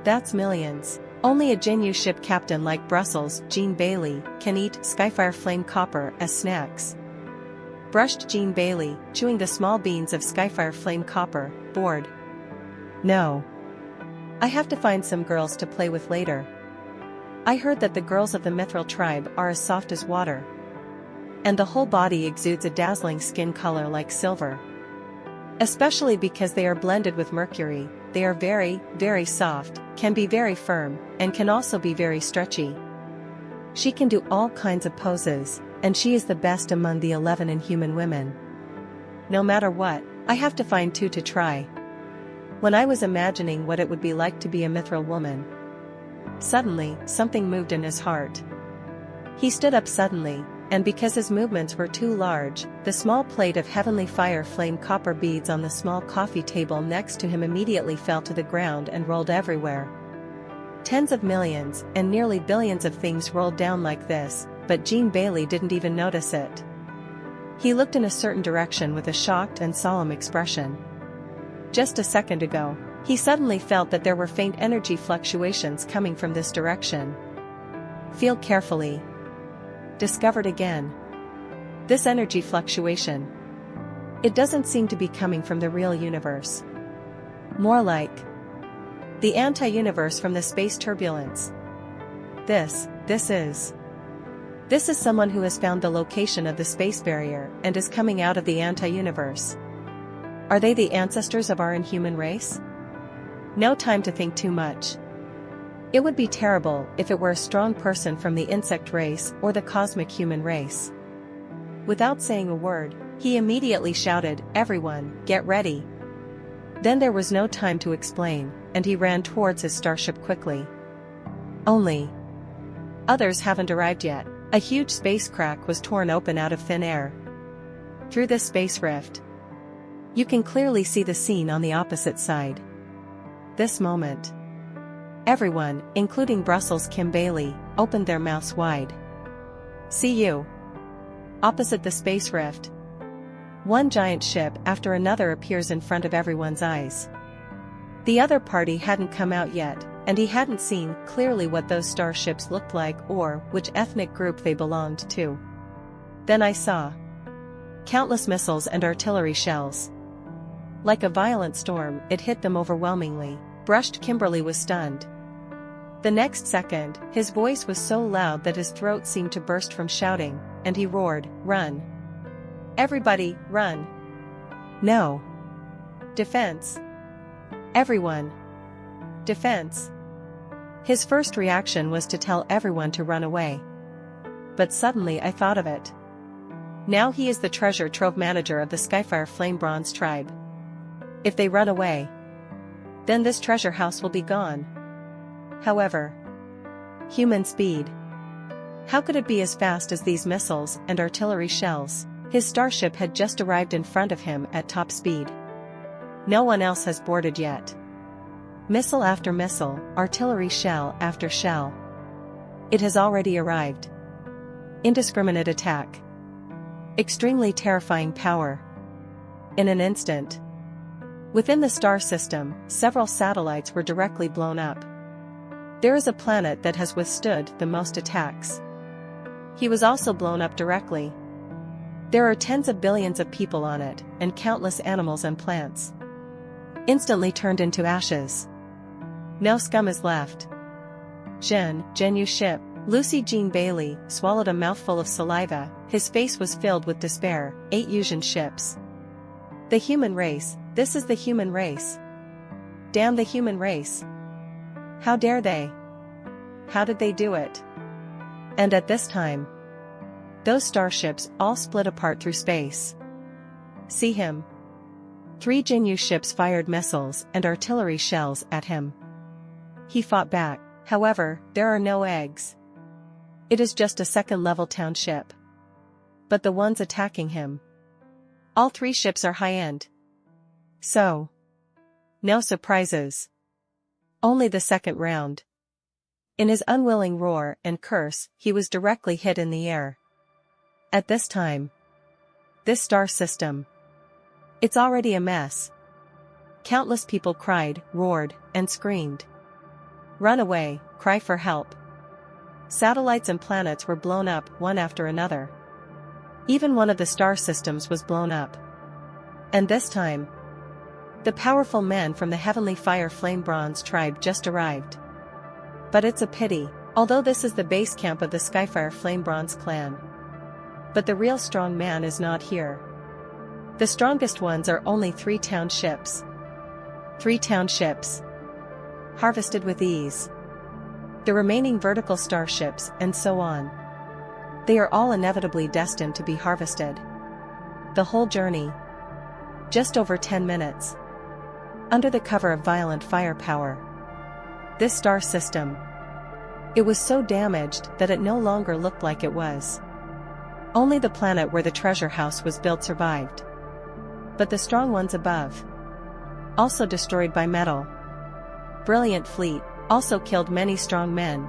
That's millions. Only a Jinyu ship captain like Brussels, Gene Bailey, can eat Skyfire Flame Copper as snacks. Brushed Gene Bailey, chewing the small beans of Skyfire Flame Copper, bored. No. I have to find some girls to play with later. I heard that the girls of the Mithril tribe are as soft as water. And the whole body exudes a dazzling skin color like silver. Especially because they are blended with mercury, they are very, very soft, can be very firm, and can also be very stretchy. She can do all kinds of poses, and she is the best among the 11 inhuman women. No matter what, I have to find 2 to try. When I was imagining what it would be like to be a Mithril woman, suddenly, something moved in his heart. He stood up suddenly, and because his movements were too large, the small plate of heavenly fire flame copper beads on the small coffee table next to him immediately fell to the ground and rolled everywhere. Tens of millions, and nearly billions of things rolled down like this, but Jean Bailey didn't even notice it. He looked in a certain direction with a shocked and solemn expression. Just a second ago, he suddenly felt that there were faint energy fluctuations coming from this direction. Feel carefully. Discovered again. This energy fluctuation. It doesn't seem to be coming from the real universe. More like the anti-universe from the space turbulence. This is someone who has found the location of the space barrier and is coming out of the anti-universe. Are they the ancestors of our inhuman race? No time to think too much. It would be terrible if it were a strong person from the insect race or the cosmic human race. Without saying a word, he immediately shouted, "Everyone, get ready." Then there was no time to explain, and he ran towards his starship quickly. Only others haven't arrived yet. A huge space crack was torn open out of thin air. Through this space rift, you can clearly see the scene on the opposite side. This moment, everyone, including Brussels' Kim Bailey, opened their mouths wide. See you. Opposite the space rift, one giant ship after another appears in front of everyone's eyes. The other party hadn't come out yet, and he hadn't seen clearly what those starships looked like or which ethnic group they belonged to. Then I saw countless missiles and artillery shells. Like a violent storm, it hit them overwhelmingly. Brushed Kimberly was stunned. The next second, his voice was so loud that his throat seemed to burst from shouting, and he roared, "Run! Everybody, run! No! Defense! Everyone! Defense!" His first reaction was to tell everyone to run away. But suddenly I thought of it. Now he is the treasure trove manager of the Skyfire Flame Bronze tribe. If they run away, then this treasure house will be gone. However, human speed. How could it be as fast as these missiles and artillery shells? His starship had just arrived in front of him at top speed. No one else has boarded yet. Missile after missile, artillery shell after shell. It has already arrived. Indiscriminate attack. Extremely terrifying power. In an instant. Within the star system, several satellites were directly blown up. There is a planet that has withstood the most attacks. He was also blown up directly. There are tens of billions of people on it, and countless animals and plants. Instantly turned into ashes. No scum is left. Gen-Yu ship. Lucy Jean Bailey swallowed a mouthful of saliva. His face was filled with despair. 8 Yusian ships. The human race. This is the human race. Damn the human race. How dare they? How did they do it? And at this time, those starships all split apart through space. See him. 3 Jinyu ships fired missiles and artillery shells at him. He fought back. However, there are no eggs. It is just a second-level township. But the ones attacking him. All 3 ships are high-end. So, no surprises. Only the second round. In his unwilling roar and curse, he was directly hit in the air. At this time, this star system, it's already a mess. Countless people cried, roared, and screamed. Run away, cry for help. Satellites and planets were blown up one after another. Even one of the star systems was blown up. And this time, the powerful men from the Heavenly Fire Flame Bronze tribe just arrived. But it's a pity, although this is the base camp of the Skyfire Flame Bronze clan. But the real strong man is not here. The strongest ones are only 3 townships. 3 townships. Harvested with ease. The remaining vertical starships, and so on. They are all inevitably destined to be harvested. The whole journey. Just over 10 minutes. Under the cover of violent firepower. This star system. It was so damaged that it no longer looked like it was. Only the planet where the treasure house was built survived. But the strong ones above, also destroyed by metal. Brilliant fleet, also killed many strong men.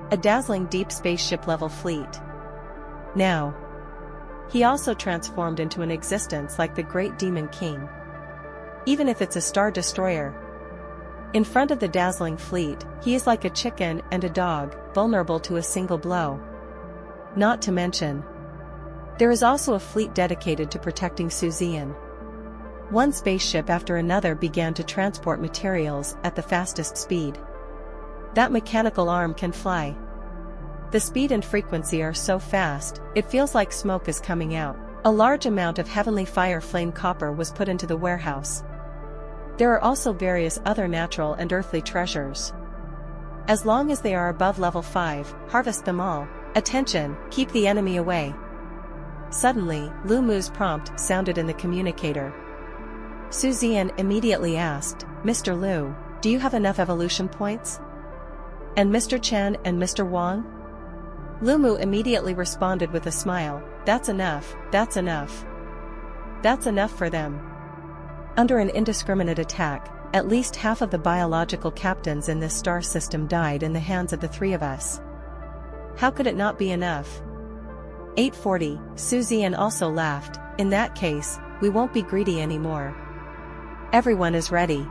A dazzling deep spaceship-level fleet. Now, he also transformed into an existence like the great demon king. Even if it's a star destroyer. In front of the dazzling fleet, he is like a chicken and a dog, vulnerable to a single blow. Not to mention, there is also a fleet dedicated to protecting Zian. One spaceship after another began to transport materials at the fastest speed. That mechanical arm can fly. The speed and frequency are so fast, it feels like smoke is coming out. A large amount of heavenly fire flame copper was put into the warehouse. There are also various other natural and earthly treasures. As long as they are above level 5, harvest them all. Attention, keep the enemy away. Suddenly, Lu Mu's prompt sounded in the communicator. Zian immediately asked, "Mr. Lu, do you have enough evolution points? And Mr. Chen and Mr. Wang?" Lu Mu immediately responded with a smile, "That's enough, that's enough. That's enough for them." Under an indiscriminate attack, at least half of the biological captains in this star system died in the hands of the three of us. How could it not be enough? 840, Zian also laughed, "In that case, we won't be greedy anymore. Everyone is ready.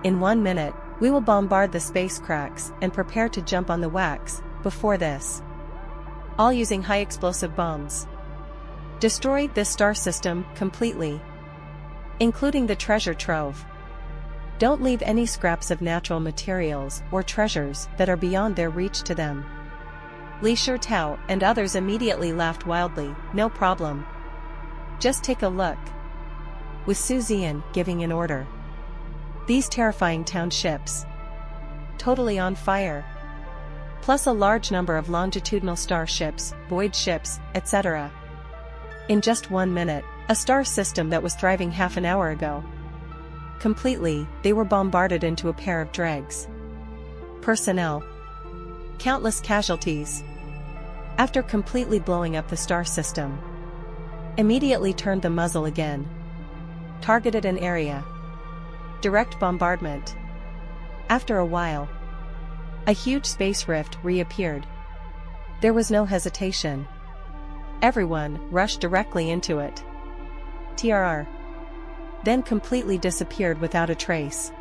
In 1 minute, we will bombard the space cracks and prepare to jump on the wax, before this. All using high explosive bombs. Destroy this star system completely. Including the treasure trove. Don't leave any scraps of natural materials or treasures that are beyond their reach to them." Li Shitao and others immediately laughed wildly, "No problem. Just take a look." With Zian giving an order. These terrifying townships. Totally on fire. Plus a large number of longitudinal starships, void ships, etc. In just 1 minute, a star system that was thriving half an hour ago. Completely, they were bombarded into a pair of dregs. Personnel. Countless casualties. After completely blowing up the star system. Immediately turned the muzzle again. Targeted an area. Direct bombardment. After a while, a huge space rift reappeared. There was no hesitation. Everyone rushed directly into it. TRR. Then completely disappeared without a trace.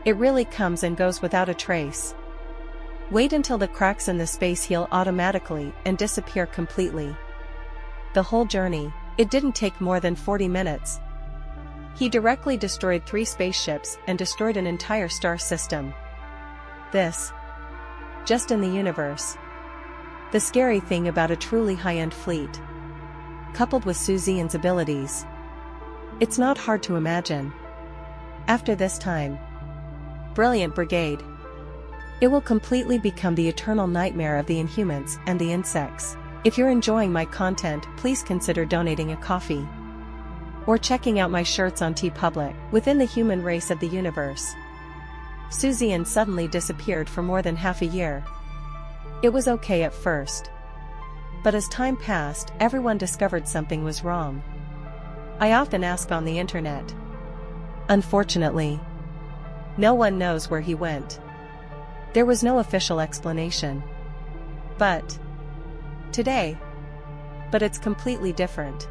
It really comes and goes without a trace. Wait until the cracks in the space heal automatically and disappear completely. The whole journey, it didn't take more than 40 minutes. He directly destroyed 3 spaceships and destroyed an entire star system. This. Just in the universe. The scary thing about a truly high-end fleet. Coupled with Zian's abilities. It's not hard to imagine. After this time. Brilliant brigade. It will completely become the eternal nightmare of the Inhumans and the insects. If you're enjoying my content, please consider donating a coffee. Or checking out my shirts on TeePublic. Within the human race of the universe. Zian suddenly disappeared for more than half a year. It was okay at first. But as time passed, everyone discovered something was wrong. I often ask on the internet. Unfortunately, no one knows where he went. There was no official explanation. But today. But it's completely different.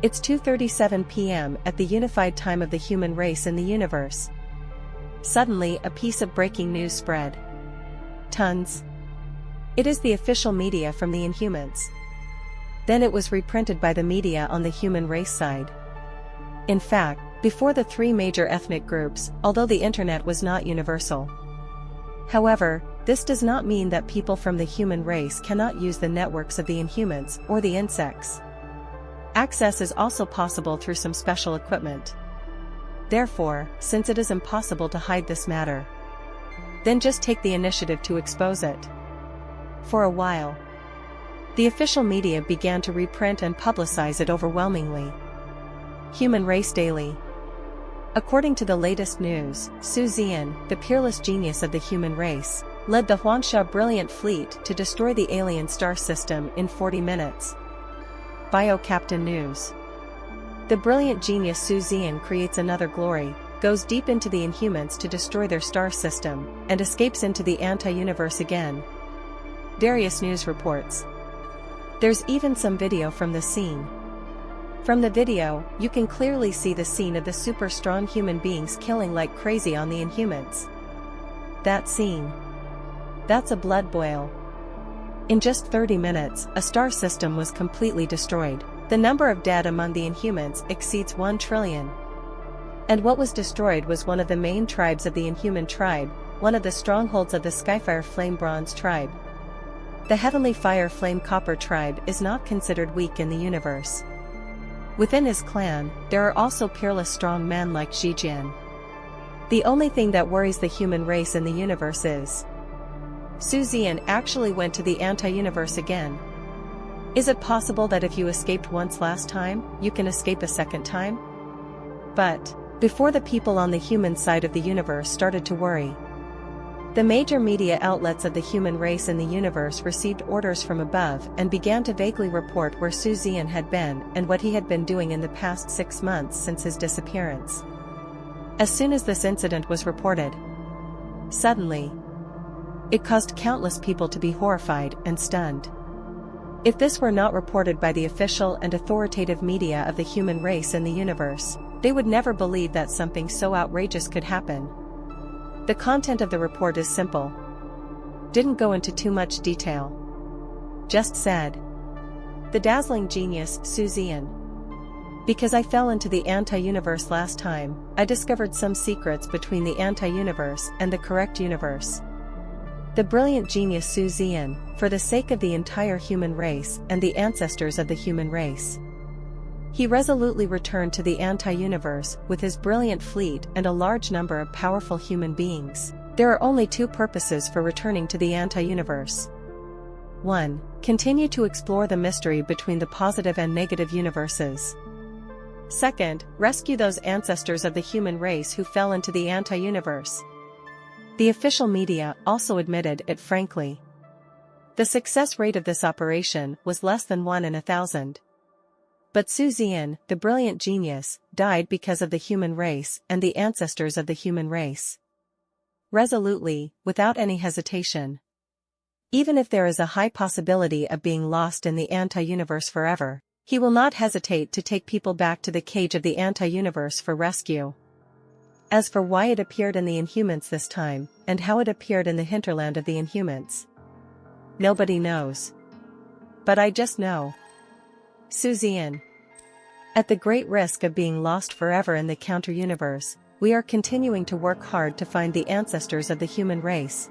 It's 2:37 p.m. at the unified time of the human race in the universe. Suddenly a piece of breaking news spread. Tons. It is the official media from the Inhumans. Then it was reprinted by the media on the human race side. In fact, before the 3 major ethnic groups, although the internet was not universal. However, this does not mean that people from the human race cannot use the networks of the Inhumans or the insects. Access is also possible through some special equipment. Therefore, since it is impossible to hide this matter, then just take the initiative to expose it. For a while, the official media began to reprint and publicize it overwhelmingly. Human Race Daily. According to the latest news, Zian, the peerless genius of the human race, led the Huangsha brilliant fleet to destroy the alien star system in 40 minutes. Bio-Captain News. The brilliant genius Zian creates another glory, goes deep into the Inhumans to destroy their star system, and escapes into the anti-universe again. Various news reports. There's even some video from the scene. From the video, you can clearly see the scene of the super strong human beings killing like crazy on the Inhumans. That scene. That's a blood boil. In just 30 minutes, a star system was completely destroyed. The number of dead among the Inhumans exceeds 1 trillion. And what was destroyed was one of the main tribes of the Inhuman tribe, one of the strongholds of the Skyfire Flame Bronze tribe. The Heavenly Fire Flame Copper tribe is not considered weak in the universe. Within his clan, there are also peerless strong men like Zian. The only thing that worries the human race in the universe is Zian actually went to the anti-universe again. Is it possible that if you escaped once last time, you can escape a second time? But before the people on the human side of the universe started to worry, the major media outlets of the human race in the universe received orders from above and began to vaguely report where Zian had been and what he had been doing in the past 6 months since his disappearance. As soon as this incident was reported, suddenly, it caused countless people to be horrified and stunned. If this were not reported by the official and authoritative media of the human race in the universe, they would never believe that something so outrageous could happen. The content of the report is simple. Didn't go into too much detail. Just said, the dazzling genius Zian. Because I fell into the anti-universe last time, I discovered some secrets between the anti-universe and the correct universe. The brilliant genius Zian, for the sake of the entire human race and the ancestors of the human race. He resolutely returned to the anti-universe with his brilliant fleet and a large number of powerful human beings. There are only 2 purposes for returning to the anti-universe. 1. Continue to explore the mystery between the positive and negative universes. 2nd, rescue those ancestors of the human race who fell into the anti-universe. The official media also admitted it frankly. The success rate of this operation was less than 1 in 1,000. But Zian, the brilliant genius, died because of the human race and the ancestors of the human race. Resolutely, without any hesitation. Even if there is a high possibility of being lost in the anti-universe forever, he will not hesitate to take people back to the cage of the anti-universe for rescue. As for why it appeared in the Inhumans this time, and how it appeared in the hinterland of the Inhumans, nobody knows. But I just know. Zian. At the great risk of being lost forever in the counter-universe, we are continuing to work hard to find the ancestors of the human race.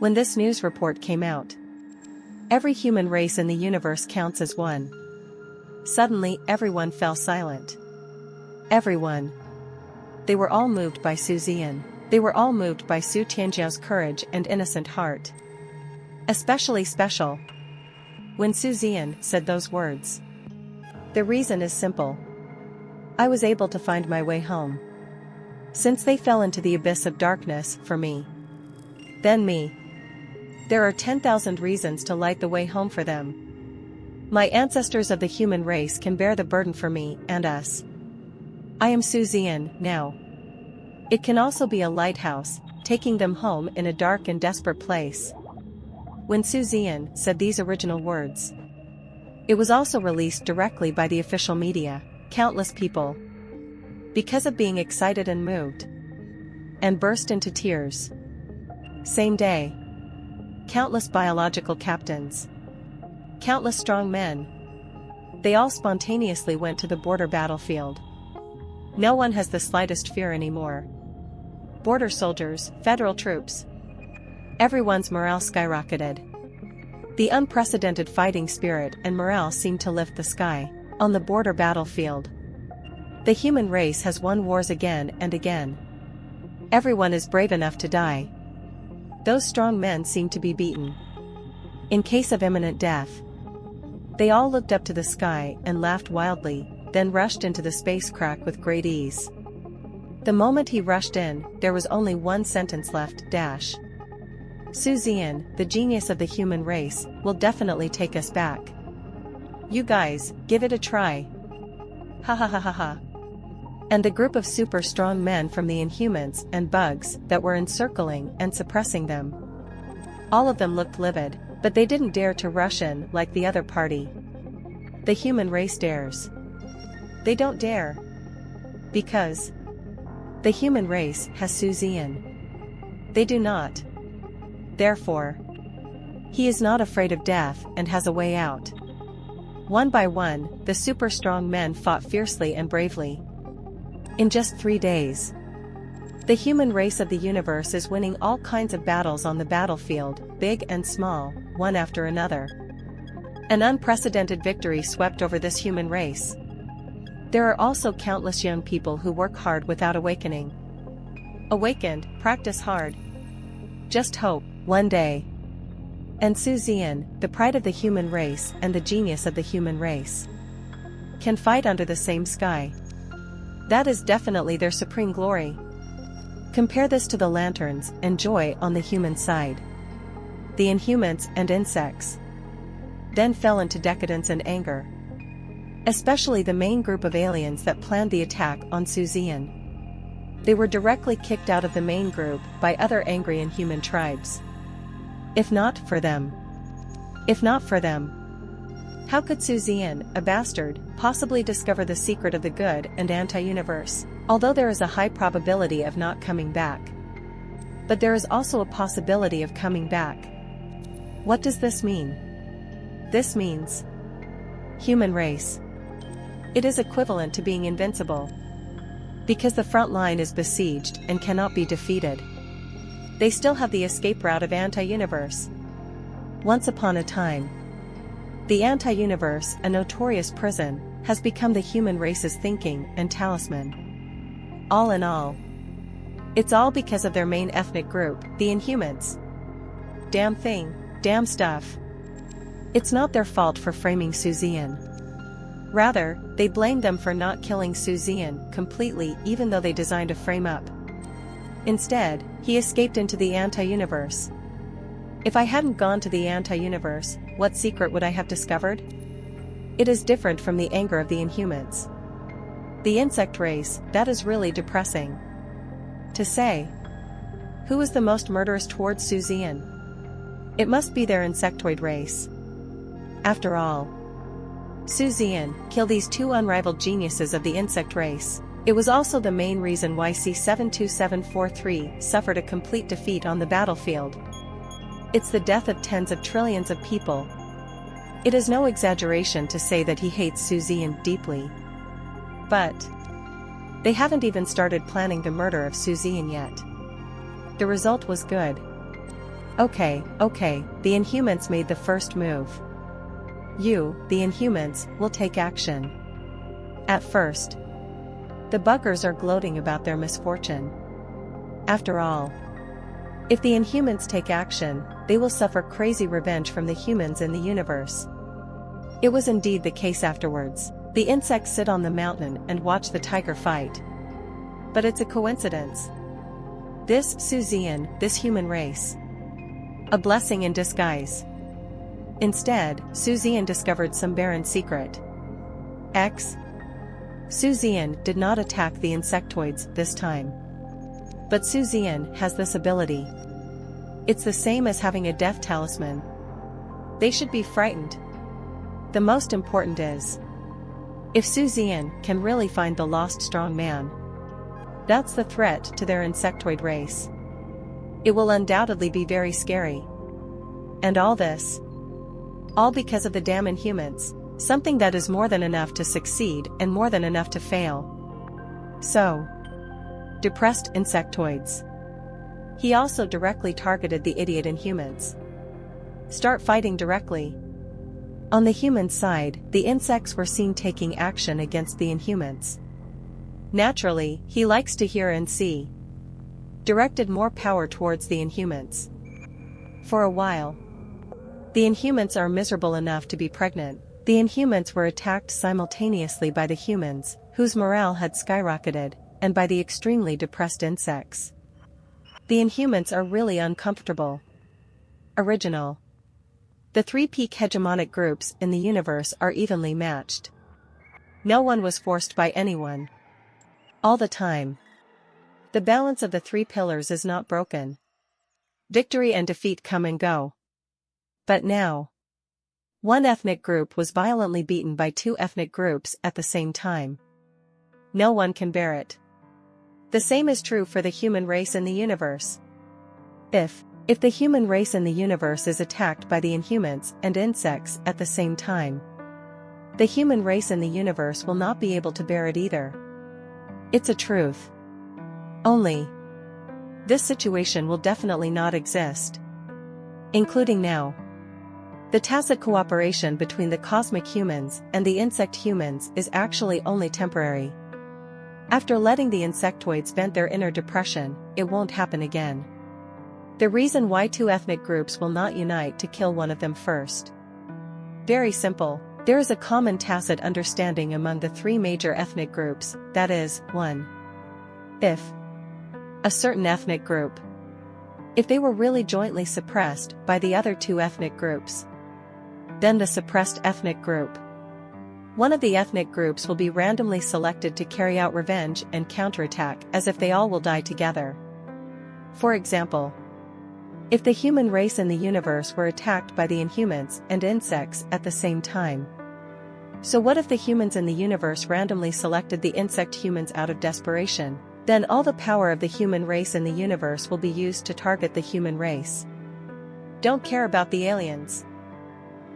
When this news report came out, every human race in the universe counts as one. Suddenly everyone fell silent. Everyone. They were all moved by Zian. They were all moved by Su Tianjiao's courage and innocent heart. Especially special when Zian said those words. The reason is simple. I was able to find my way home. Since they fell into the abyss of darkness for me. Then me. There are 10,000 reasons to light the way home for them. My ancestors of the human race can bear the burden for me and us. I am Zian now. It can also be a lighthouse, taking them home in a dark and desperate place. When Zian said these original words, it was also released directly by the official media. Countless people, because of being excited and moved, and burst into tears. Same day, countless biological captains, countless strong men, they all spontaneously went to the border battlefield. No one has the slightest fear anymore. Border soldiers, federal troops. Everyone's morale skyrocketed. The unprecedented fighting spirit and morale seemed to lift the sky. On the border battlefield, the human race has won wars again and again. Everyone is brave enough to die. Those strong men seem to be beaten. In case of imminent death, they all looked up to the sky and laughed wildly, then rushed into the space crack with great ease. The moment he rushed in, there was only one sentence left, dash. Zian, the genius of the human race, will definitely take us back. You guys, give it a try. Ha ha ha ha ha. And the group of super strong men from the Inhumans and bugs that were encircling and suppressing them. All of them looked livid, but they didn't dare to rush in like the other party. The human race dares. They don't dare. Because the human race has Zian. They do not. Therefore, he is not afraid of death and has a way out. One by one, the super strong men fought fiercely and bravely. In just 3 days, the human race of the universe is winning all kinds of battles on the battlefield, big and small, one after another. An unprecedented victory swept over this human race. There are also countless young people who work hard without awakening. Awakened, practice hard. Just hope, one day. And Zian, the pride of the human race and the genius of the human race, can fight under the same sky. That is definitely their supreme glory. Compare this to the lanterns and joy on the human side. The Inhumans and insects then fell into decadence and anger. Especially the main group of aliens that planned the attack on Zian. They were directly kicked out of the main group by other angry Inhuman tribes. If not for them. How could Zian, a bastard, possibly discover the secret of the good and anti-universe, although there is a high probability of not coming back? But there is also a possibility of coming back. What does this mean? This means human race. It is equivalent to being invincible. Because the front line is besieged and cannot be defeated. They still have the escape route of anti-universe. Once upon a time, the anti-universe, a notorious prison, has become the human race's thinking and talisman. All in all, it's all because of their main ethnic group, the Inhumans. Damn thing, damn stuff. It's not their fault for framing Zian. Rather, they blame them for not killing Zian completely even though they designed a frame-up. Instead, he escaped into the anti-universe. If I hadn't gone to the anti-universe, what secret would I have discovered? It is different from the anger of the Inhumans. The insect race, that is really depressing to say. Who is the most murderous towards Zian? It must be their insectoid race. After all, Zian killed these two unrivaled geniuses of the insect race. It was also the main reason why C72743 suffered a complete defeat on the battlefield. It's the death of tens of trillions of people. It is no exaggeration to say that he hates Zian deeply. But they haven't even started planning the murder of Zian yet. The result was good. Okay, the Inhumans made the first move. You, the Inhumans, will take action. At first, the buggers are gloating about their misfortune. After all, if the Inhumans take action, they will suffer crazy revenge from the humans in the universe. It was indeed the case afterwards. The insects sit on the mountain and watch the tiger fight. But it's a coincidence. This Zian, this human race. A blessing in disguise. Instead, Zian discovered some barren secret. Zian did not attack the insectoids this time. But Zian has this ability. It's the same as having a death talisman. They should be frightened. The most important is, if Zian can really find the lost strong man, that's the threat to their insectoid race. It will undoubtedly be very scary. And all this, all because of the damn Inhumans, something that is more than enough to succeed and more than enough to fail. So, depressed insectoids. He also directly targeted the idiot Inhumans. Start fighting directly. On the human side, the insects were seen taking action against the Inhumans. Naturally, he likes to hear and see. Directed more power towards the Inhumans. For a while, the Inhumans are miserable enough to be pregnant. The Inhumans were attacked simultaneously by the humans, whose morale had skyrocketed, and by the extremely depressed insects. The Inhumans are really uncomfortable. Original. The three peak hegemonic groups in the universe are evenly matched. No one was forced by anyone. All the time. The balance of the three pillars is not broken. Victory and defeat come and go. But now, one ethnic group was violently beaten by two ethnic groups at the same time. No one can bear it. The same is true for the human race in the universe. If the human race in the universe is attacked by the inhumans and insects at the same time, the human race in the universe will not be able to bear it either. It's a truth. Only, this situation will definitely not exist. Including now. The tacit cooperation between the cosmic humans and the insect humans is actually only temporary. After letting the insectoids vent their inner depression, it won't happen again. The reason why two ethnic groups will not unite to kill one of them first. Very simple. There is a common tacit understanding among the three major ethnic groups, that is, 1. If a certain ethnic group, if they were really jointly suppressed by the other two ethnic groups, then the suppressed ethnic group, one of the ethnic groups will be randomly selected to carry out revenge and counterattack as if they all will die together. For example, if the human race in the universe were attacked by the inhumans and insects at the same time. So what if the humans in the universe randomly selected the insect humans out of desperation? Then all the power of the human race in the universe will be used to target the human race. Don't care about the aliens.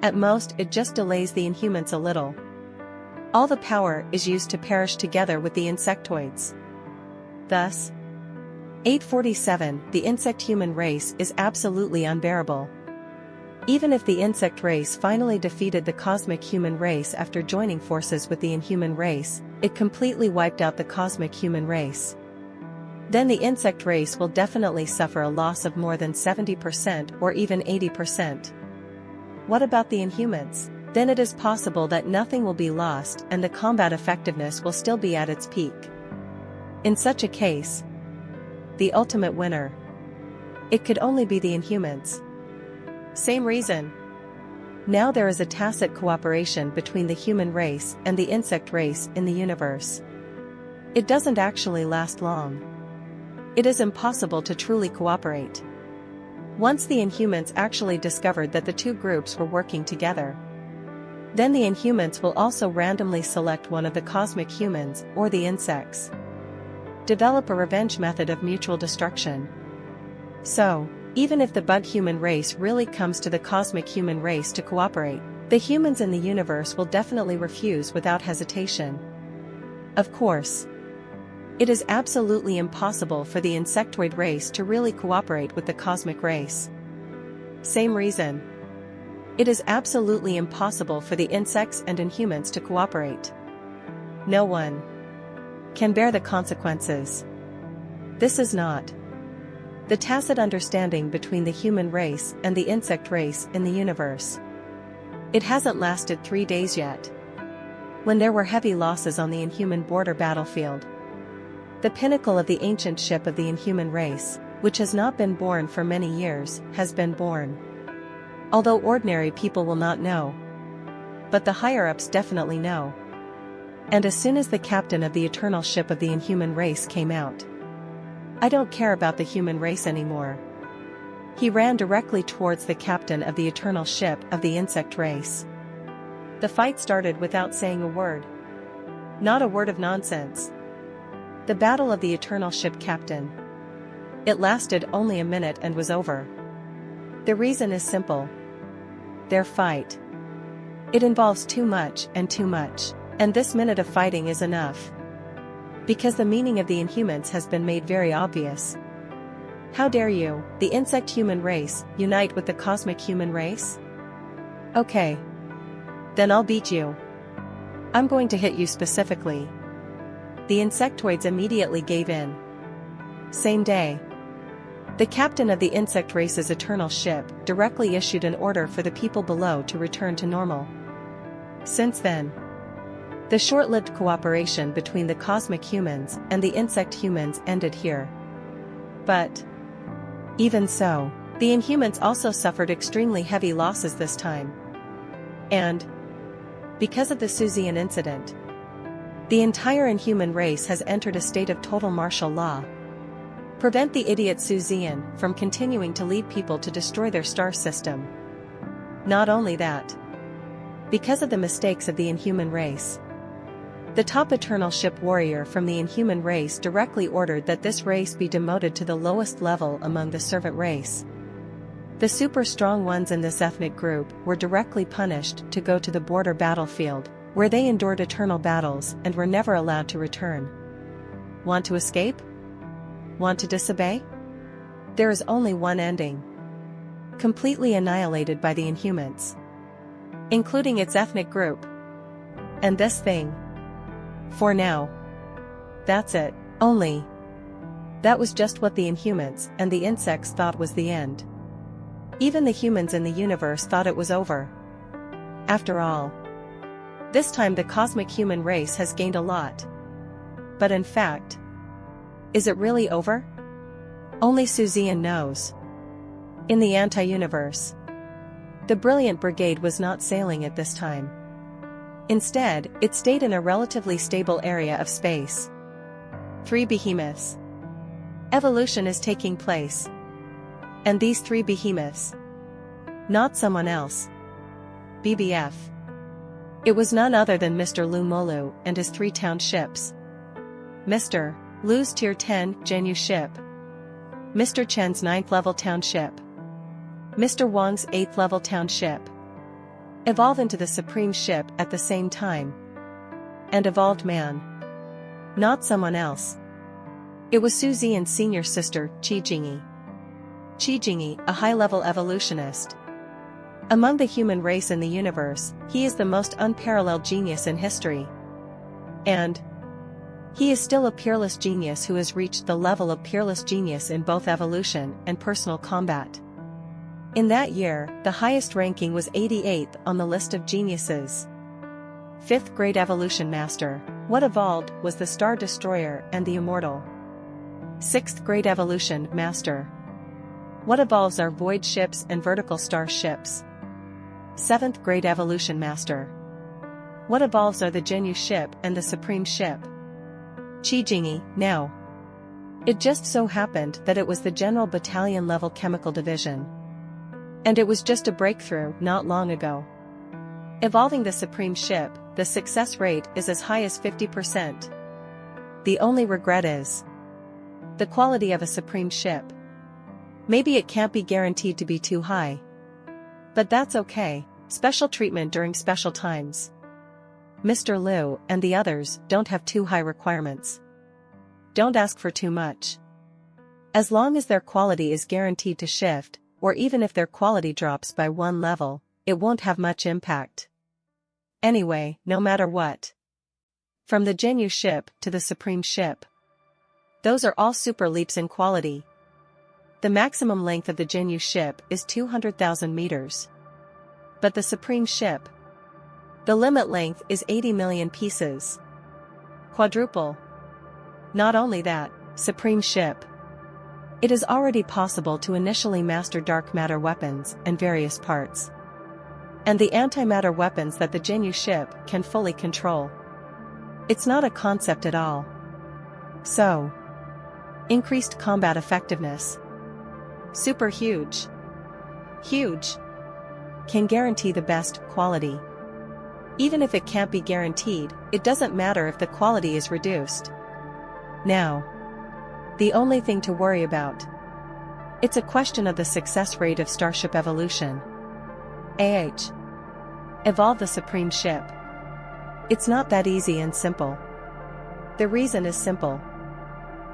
At most, it just delays the inhumans a little. All the power is used to perish together with the insectoids. Thus, 847, the insect-human race is absolutely unbearable. Even if the insect race finally defeated the cosmic human race after joining forces with the inhuman race, it completely wiped out the cosmic human race. Then the insect race will definitely suffer a loss of more than 70% or even 80%. What about the inhumans? Then it is possible that nothing will be lost and the combat effectiveness will still be at its peak. In such a case, the ultimate winner, it could only be the inhumans. Same reason. Now there is a tacit cooperation between the human race and the insect race in the universe. It doesn't actually last long. It is impossible to truly cooperate. Once the inhumans actually discovered that the two groups were working together, then the inhumans will also randomly select one of the cosmic humans or the insects. Develop a revenge method of mutual destruction. So, even if the bug human race really comes to the cosmic human race to cooperate, the humans in the universe will definitely refuse without hesitation. Of course, it is absolutely impossible for the insectoid race to really cooperate with the cosmic race. Same reason. It is absolutely impossible for the insects and inhumans to cooperate. No one can bear the consequences. This is not the tacit understanding between the human race and the insect race in the universe. It hasn't lasted 3 days yet, when there were heavy losses on the inhuman border battlefield. The pinnacle of the ancient ship of the inhuman race, which has not been born for many years, has been born. Although ordinary people will not know, but the higher-ups definitely know. And as soon as the captain of the eternal ship of the inhuman race came out, I don't care about the human race anymore. He ran directly towards the captain of the eternal ship of the insect race. The fight started without saying a word. Not a word of nonsense. The battle of the eternal ship captain. It lasted only a minute and was over. The reason is simple. Their fight. It involves too much, and this minute of fighting is enough. Because the meaning of the inhumans has been made very obvious. How dare you, the insect-human race, unite with the cosmic human race? Okay. Then I'll beat you. I'm going to hit you specifically. The insectoids immediately gave in. Same day, the captain of the insect race's eternal ship directly issued an order for the people below to return to normal. Since then, the short-lived cooperation between the cosmic humans and the insect humans ended here. But even so, The Inhumans also suffered extremely heavy losses this time. And, because of the Zian incident, the entire Inhuman race has entered a state of total martial law. Prevent the idiot Zian from continuing to lead people to destroy their star system. Not only that. Because of the mistakes of the Inhuman race, the top eternal ship warrior from the Inhuman race directly ordered that this race be demoted to the lowest level among the servant race. The super strong ones in this ethnic group were directly punished to go to the border battlefield, where they endured eternal battles and were never allowed to return. Want to escape? Want to disobey? There is only one ending. Completely annihilated by the Inhumans, including its ethnic group. And this thing. For now. That's it. Only. That was just what the Inhumans and the insects thought was the end. Even the humans in the universe thought it was over. After all, this time the cosmic human race has gained a lot. But in fact, is it really over? Only Zian knows. In the anti-universe, the brilliant brigade was not sailing at this time. Instead, it stayed in a relatively stable area of space. 3 behemoths. Evolution is taking place. And these 3 behemoths. Not someone else. BBF. It was none other than Mr. Lu Molu and his 3 town ships. Mr. Lu's Tier 10 Genyu ship. Mr. Chen's 9th level town ship. Mr. Wang's 8th level town ship. Evolve into the supreme ship at the same time. And evolved man. Not someone else. It was Su Zian's senior sister, Qi Jingyi. Qi Jingyi, a high-level evolutionist. Among the human race in the universe, he is the most unparalleled genius in history. And he is still a peerless genius who has reached the level of peerless genius in both evolution and personal combat. In that year, the highest ranking was 88th on the list of geniuses. 5th grade evolution master. What evolved was the Star Destroyer and the Immortal. 6th grade evolution master. What evolves are void ships and vertical star ships. 7th grade evolution master. What evolves are the Genyu ship and the supreme ship. Qi Jingyi, now. It just so happened that it was the general battalion level chemical division. And it was just a breakthrough not long ago. Evolving the supreme ship, the success rate is as high as 50%. The only regret is the quality of a supreme ship. Maybe it can't be guaranteed to be too high. But that's okay, special treatment during special times. Mr. Liu and the others don't have too high requirements. Don't ask for too much. As long as their quality is guaranteed to shift, or even if their quality drops by 1 level, it won't have much impact. Anyway, no matter what. From the Genyu ship to the supreme ship. Those are all super leaps in quality. The maximum length of the Genyu ship is 200,000 meters. But the supreme ship, the limit length is 80 million pieces. Quadruple. Not only that, supreme ship. It is already possible to initially master dark matter weapons and various parts. And the antimatter weapons that the Genyu ship can fully control. It's not a concept at all. So, increased combat effectiveness. Super huge. Huge. Can guarantee the best quality. Even if it can't be guaranteed, it doesn't matter if the quality is reduced. Now, the only thing to worry about. It's a question of the success rate of starship evolution. Evolve the supreme ship. It's not that easy and simple. The reason is simple.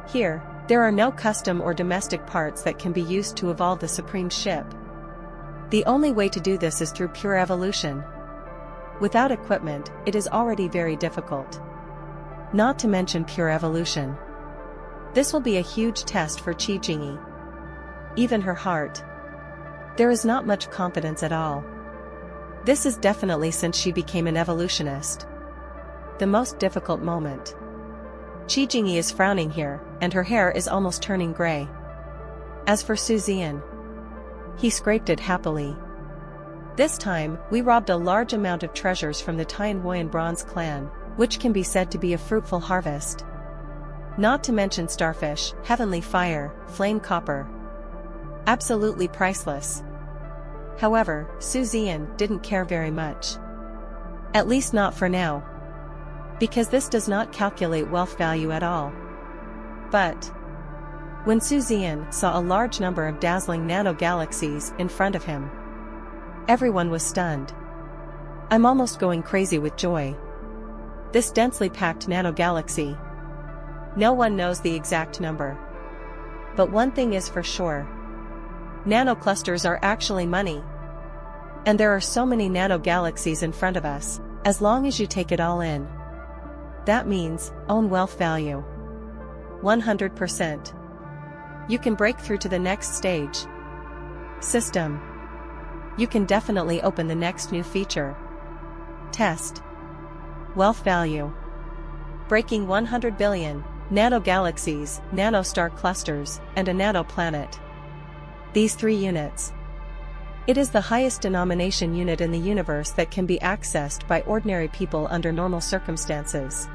Here, there are no custom or domestic parts that can be used to evolve the supreme ship. The only way to do this is through pure evolution. Without equipment, it is already very difficult. Not to mention pure evolution. This will be a huge test for Qi Jingyi. Even her heart. There is not much confidence at all. This is definitely since she became an evolutionist. The most difficult moment. Qi Jingyi is frowning here, and her hair is almost turning gray. As for Su Zian, He scraped it happily. This time, we robbed a large amount of treasures from the Tianhuoyan bronze clan, which can be said to be a fruitful harvest. Not to mention starfish, heavenly fire, flame copper. Absolutely priceless. However, Zian didn't care very much. At least not for now. Because this does not calculate wealth value at all. But when Zian saw a large number of dazzling nano-galaxies in front of him, everyone was stunned. I'm almost going crazy with joy. This densely packed nano-galaxy. No one knows the exact number. But one thing is for sure. Nano-clusters are actually money. And there are so many nano-galaxies in front of us, as long as you take it all in. That means, own wealth value. 100%. You can break through to the next stage. System. You can definitely open the next new feature. Test. Wealth value. Breaking 100 billion, nano-galaxies, nano-star clusters, and a nano-planet. These 3 units. It is the highest denomination unit in the universe that can be accessed by ordinary people under normal circumstances.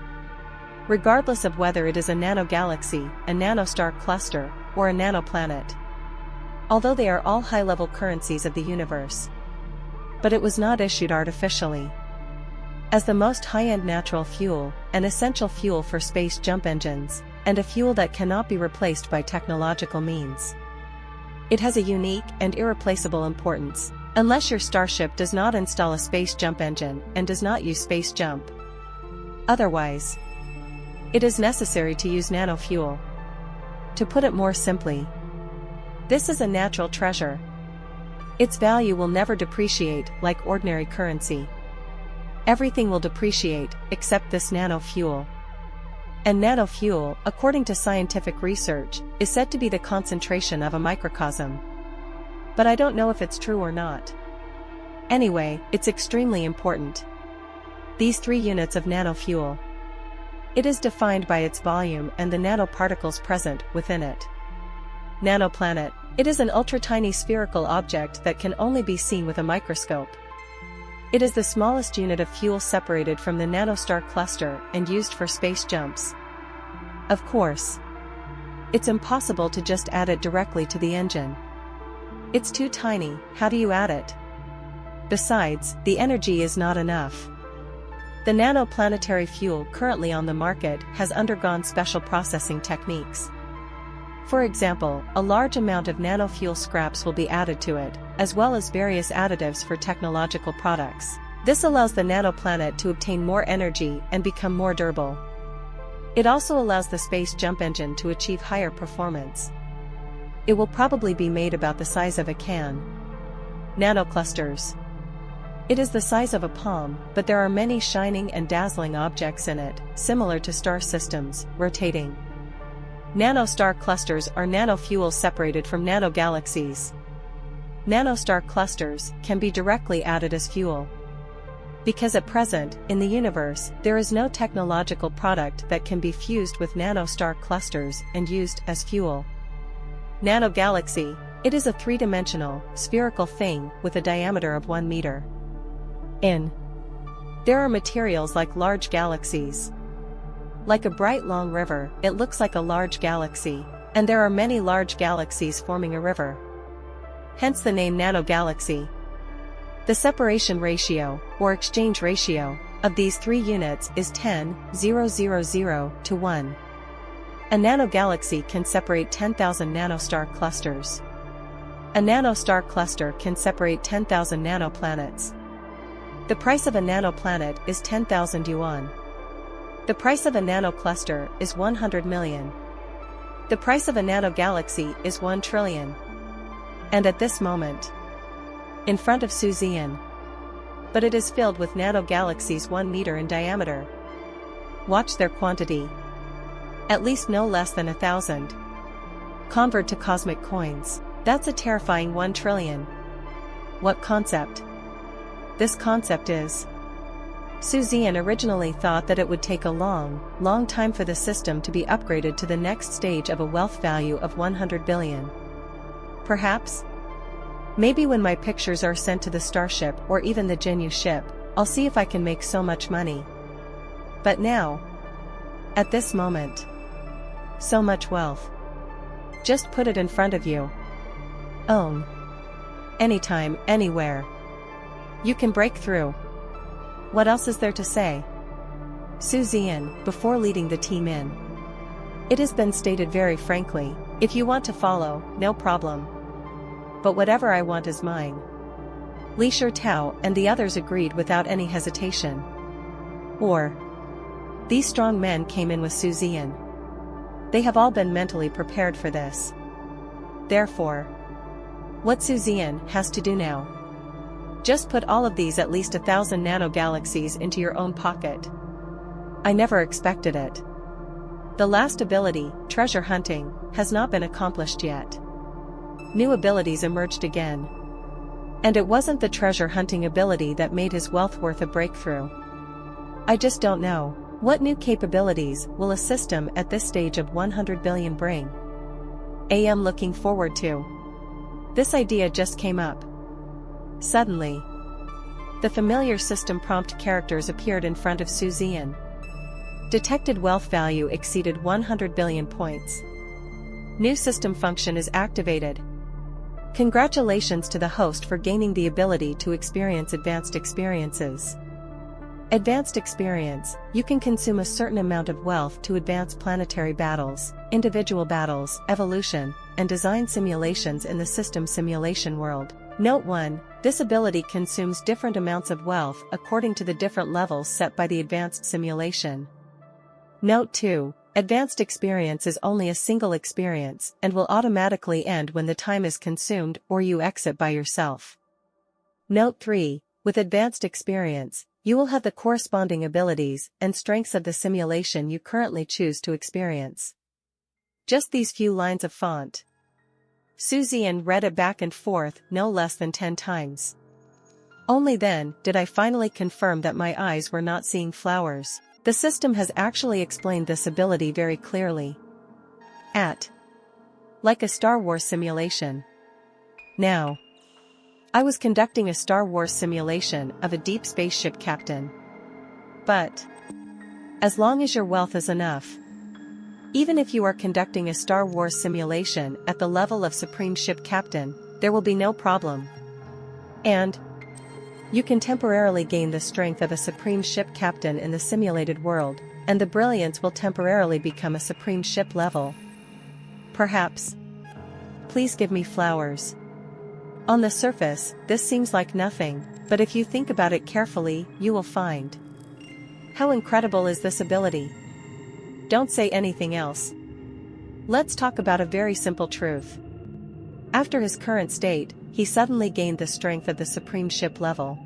Regardless of whether it is a nano-galaxy, a nano-star cluster, or a nano-planet. Although they are all high-level currencies of the universe. But it was not issued artificially. As the most high-end natural fuel, an essential fuel for space jump engines, and a fuel that cannot be replaced by technological means. It has a unique and irreplaceable importance, unless your starship does not install a space jump engine and does not use space jump. Otherwise, it is necessary to use nano fuel. To put it more simply, this is a natural treasure. Its value will never depreciate like ordinary currency. Everything will depreciate except this nano fuel. And nano fuel, according to scientific research, is said to be the concentration of a microcosm. But I don't know if it's true or not. Anyway, it's extremely important. These 3 units of nano fuel. It is defined by its volume and the nanoparticles present within it. Nanoplanet. It is an ultra-tiny spherical object that can only be seen with a microscope. It is the smallest unit of fuel separated from the nanostar cluster and used for space jumps. Of course, it's impossible to just add it directly to the engine. It's too tiny, how do you add it? Besides, the energy is not enough. The nanoplanetary fuel currently on the market has undergone special processing techniques. For example, a large amount of nanofuel scraps will be added to it, as well as various additives for technological products. This allows the nanoplanet to obtain more energy and become more durable. It also allows the space jump engine to achieve higher performance. It will probably be made about the size of a can. Nanoclusters. It is the size of a palm, but there are many shining and dazzling objects in it, similar to star systems, rotating. Nanostar clusters are nanofuels separated from nanogalaxies. Nanostar clusters can be directly added as fuel. Because at present, in the universe, there is no technological product that can be fused with nanostar clusters and used as fuel. Nanogalaxy. It is a 3-dimensional, spherical thing with a diameter of 1 meter. There are materials like large galaxies. Like a bright long river, it looks like a large galaxy, and there are many large galaxies forming a river. Hence the name nanogalaxy. The separation ratio, or exchange ratio, of these 3 units is 10,000 to 1. A nanogalaxy can separate 10,000 nanostar clusters. A nanostar cluster can separate 10,000 nanoplanets. The price of a nanoplanet is 10,000 yuan. The price of a nanocluster is 100 million. The price of a nanogalaxy is 1 trillion. And at this moment, in front of Zian. But it is filled with nanogalaxies 1 meter in diameter. Watch their quantity. At least no less than 1,000. Convert to cosmic coins. That's a terrifying 1 trillion. What concept? This concept is. Zian originally thought that it would take a long time for the system to be upgraded to the next stage of a wealth value of 100 billion. Perhaps? Maybe when my pictures are sent to the starship or even the Ginyu ship, I'll see if I can make so much money. But now, at this moment, so much wealth. Just put it in front of you. Own. Anytime, anywhere. You can break through. What else is there to say? Zian, before leading the team in. It has been stated very frankly, if you want to follow, no problem. But whatever I want is mine. Li Tao and the others agreed without any hesitation. These strong men came in with Zian. They have all been mentally prepared for this. Therefore, what Zian has to do now? Just put all of these at least 1,000 nanogalaxies into your own pocket. I never expected it. The last ability, treasure hunting, has not been accomplished yet. New abilities emerged again. And it wasn't the treasure hunting ability that made his wealth worth a breakthrough. I just don't know, what new capabilities will a system at this stage of 100 billion bring? Am looking forward to. This idea just came up. Suddenly, the familiar system prompt characters appeared in front of Zian. Detected wealth value exceeded 100 billion points. New system function is activated. Congratulations to the host for gaining the ability to experience advanced experiences. Advanced experience, you can consume a certain amount of wealth to advance planetary battles, individual battles, evolution, and design simulations in the system simulation world. Note 1, this ability consumes different amounts of wealth according to the different levels set by the advanced simulation. Note 2, advanced experience is only a single experience and will automatically end when the time is consumed or you exit by yourself. Note 3, with advanced experience, you will have the corresponding abilities and strengths of the simulation you currently choose to experience. Just these few lines of font. Zian read it back and forth no less than 10 times. Only then did I finally confirm that my eyes were not seeing flowers. The system has actually explained this ability very clearly. Like a Star Wars simulation. Now, I was conducting a Star Wars simulation of a deep spaceship captain. But, as long as your wealth is enough, even if you are conducting a Star Wars simulation at the level of Supreme Ship Captain, there will be no problem. And you can temporarily gain the strength of a Supreme Ship Captain in the simulated world, and the brilliance will temporarily become a Supreme Ship level. Perhaps. Please give me flowers. On the surface, this seems like nothing, but if you think about it carefully, you will find. How incredible is this ability? Don't say anything else. Let's talk about a very simple truth. After his current state, he suddenly gained the strength of the Supreme Ship level.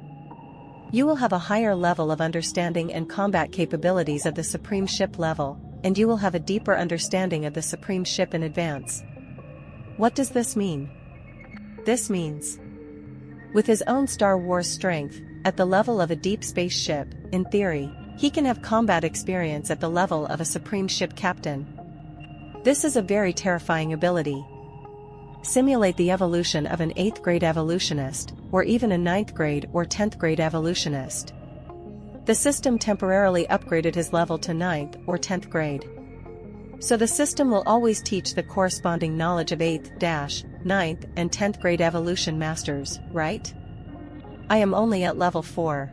You will have a higher level of understanding and combat capabilities of the Supreme Ship level, and you will have a deeper understanding of the Supreme Ship in advance. What does this mean? This means, with his own Star Wars strength, at the level of a deep space ship, in theory, he can have combat experience at the level of a Supreme Ship Captain. This is a very terrifying ability. Simulate the evolution of an 8th grade evolutionist, or even a 9th grade or 10th grade evolutionist. The system temporarily upgraded his level to 9th or 10th grade. So the system will always teach the corresponding knowledge of 8th, 9th and 10th grade evolution masters, right? I am only at level 4.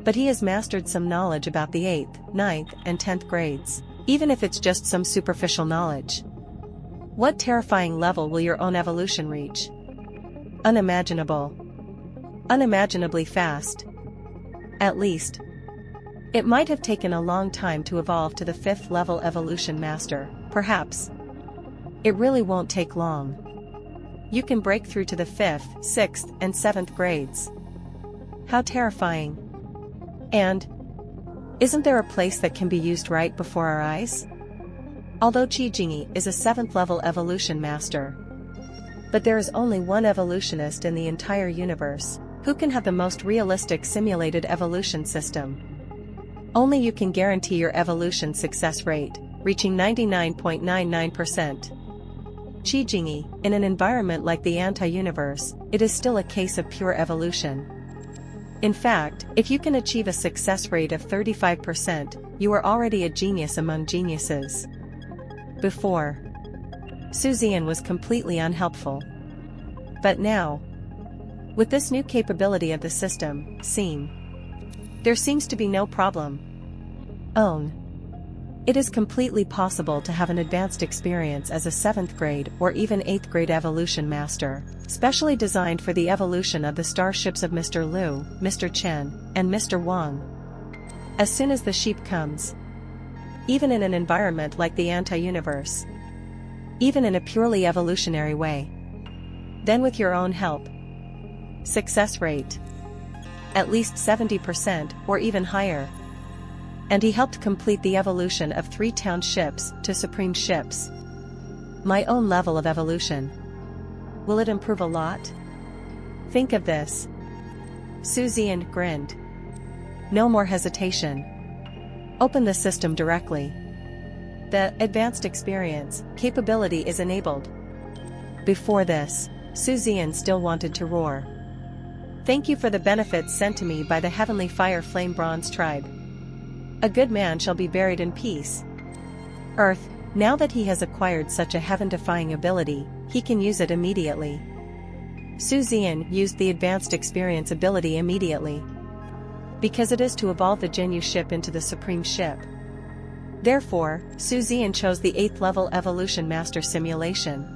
But he has mastered some knowledge about the 8th, 9th and 10th grades, even if it's just some superficial knowledge. What terrifying level will your own evolution reach? Unimaginable. Unimaginably fast. At least. It might have taken a long time to evolve to the 5th level evolution master, perhaps. It really won't take long. You can break through to the 5th, 6th and 7th grades. How terrifying. And, isn't there a place that can be used right before our eyes? Although Qijingi is a 7th level evolution master. But there is only one evolutionist in the entire universe, who can have the most realistic simulated evolution system. Only you can guarantee your evolution success rate, reaching 99.99%. Qijingyi, in an environment like the anti-universe, it is still a case of pure evolution. In fact, if you can achieve a success rate of 35%, you are already a genius among geniuses. Before, Zian was completely unhelpful. But now, with this new capability of the system, there seems to be no problem. It is completely possible to have an advanced experience as a 7th grade or even 8th grade evolution master, specially designed for the evolution of the starships of Mr. Liu, Mr. Chen, and Mr. Wang. As soon as the sheep comes, even in an environment like the anti-universe, even in a purely evolutionary way, then with your own help, success rate at least 70% or even higher. And he helped complete the evolution of 3 town ships to supreme ships. My own level of evolution. Will it improve a lot? Think of this. Zian grinned. No more hesitation. Open the system directly. The advanced experience capability is enabled. Before this, Zian still wanted to roar. Thank you for the benefits sent to me by the heavenly fire flame bronze tribe. A good man shall be buried in peace. Earth, now that he has acquired such a heaven-defying ability, he can use it immediately. Zian used the advanced experience ability immediately. Because it is to evolve the Jinyu ship into the supreme ship. Therefore, Zian chose the 8th level evolution master simulation.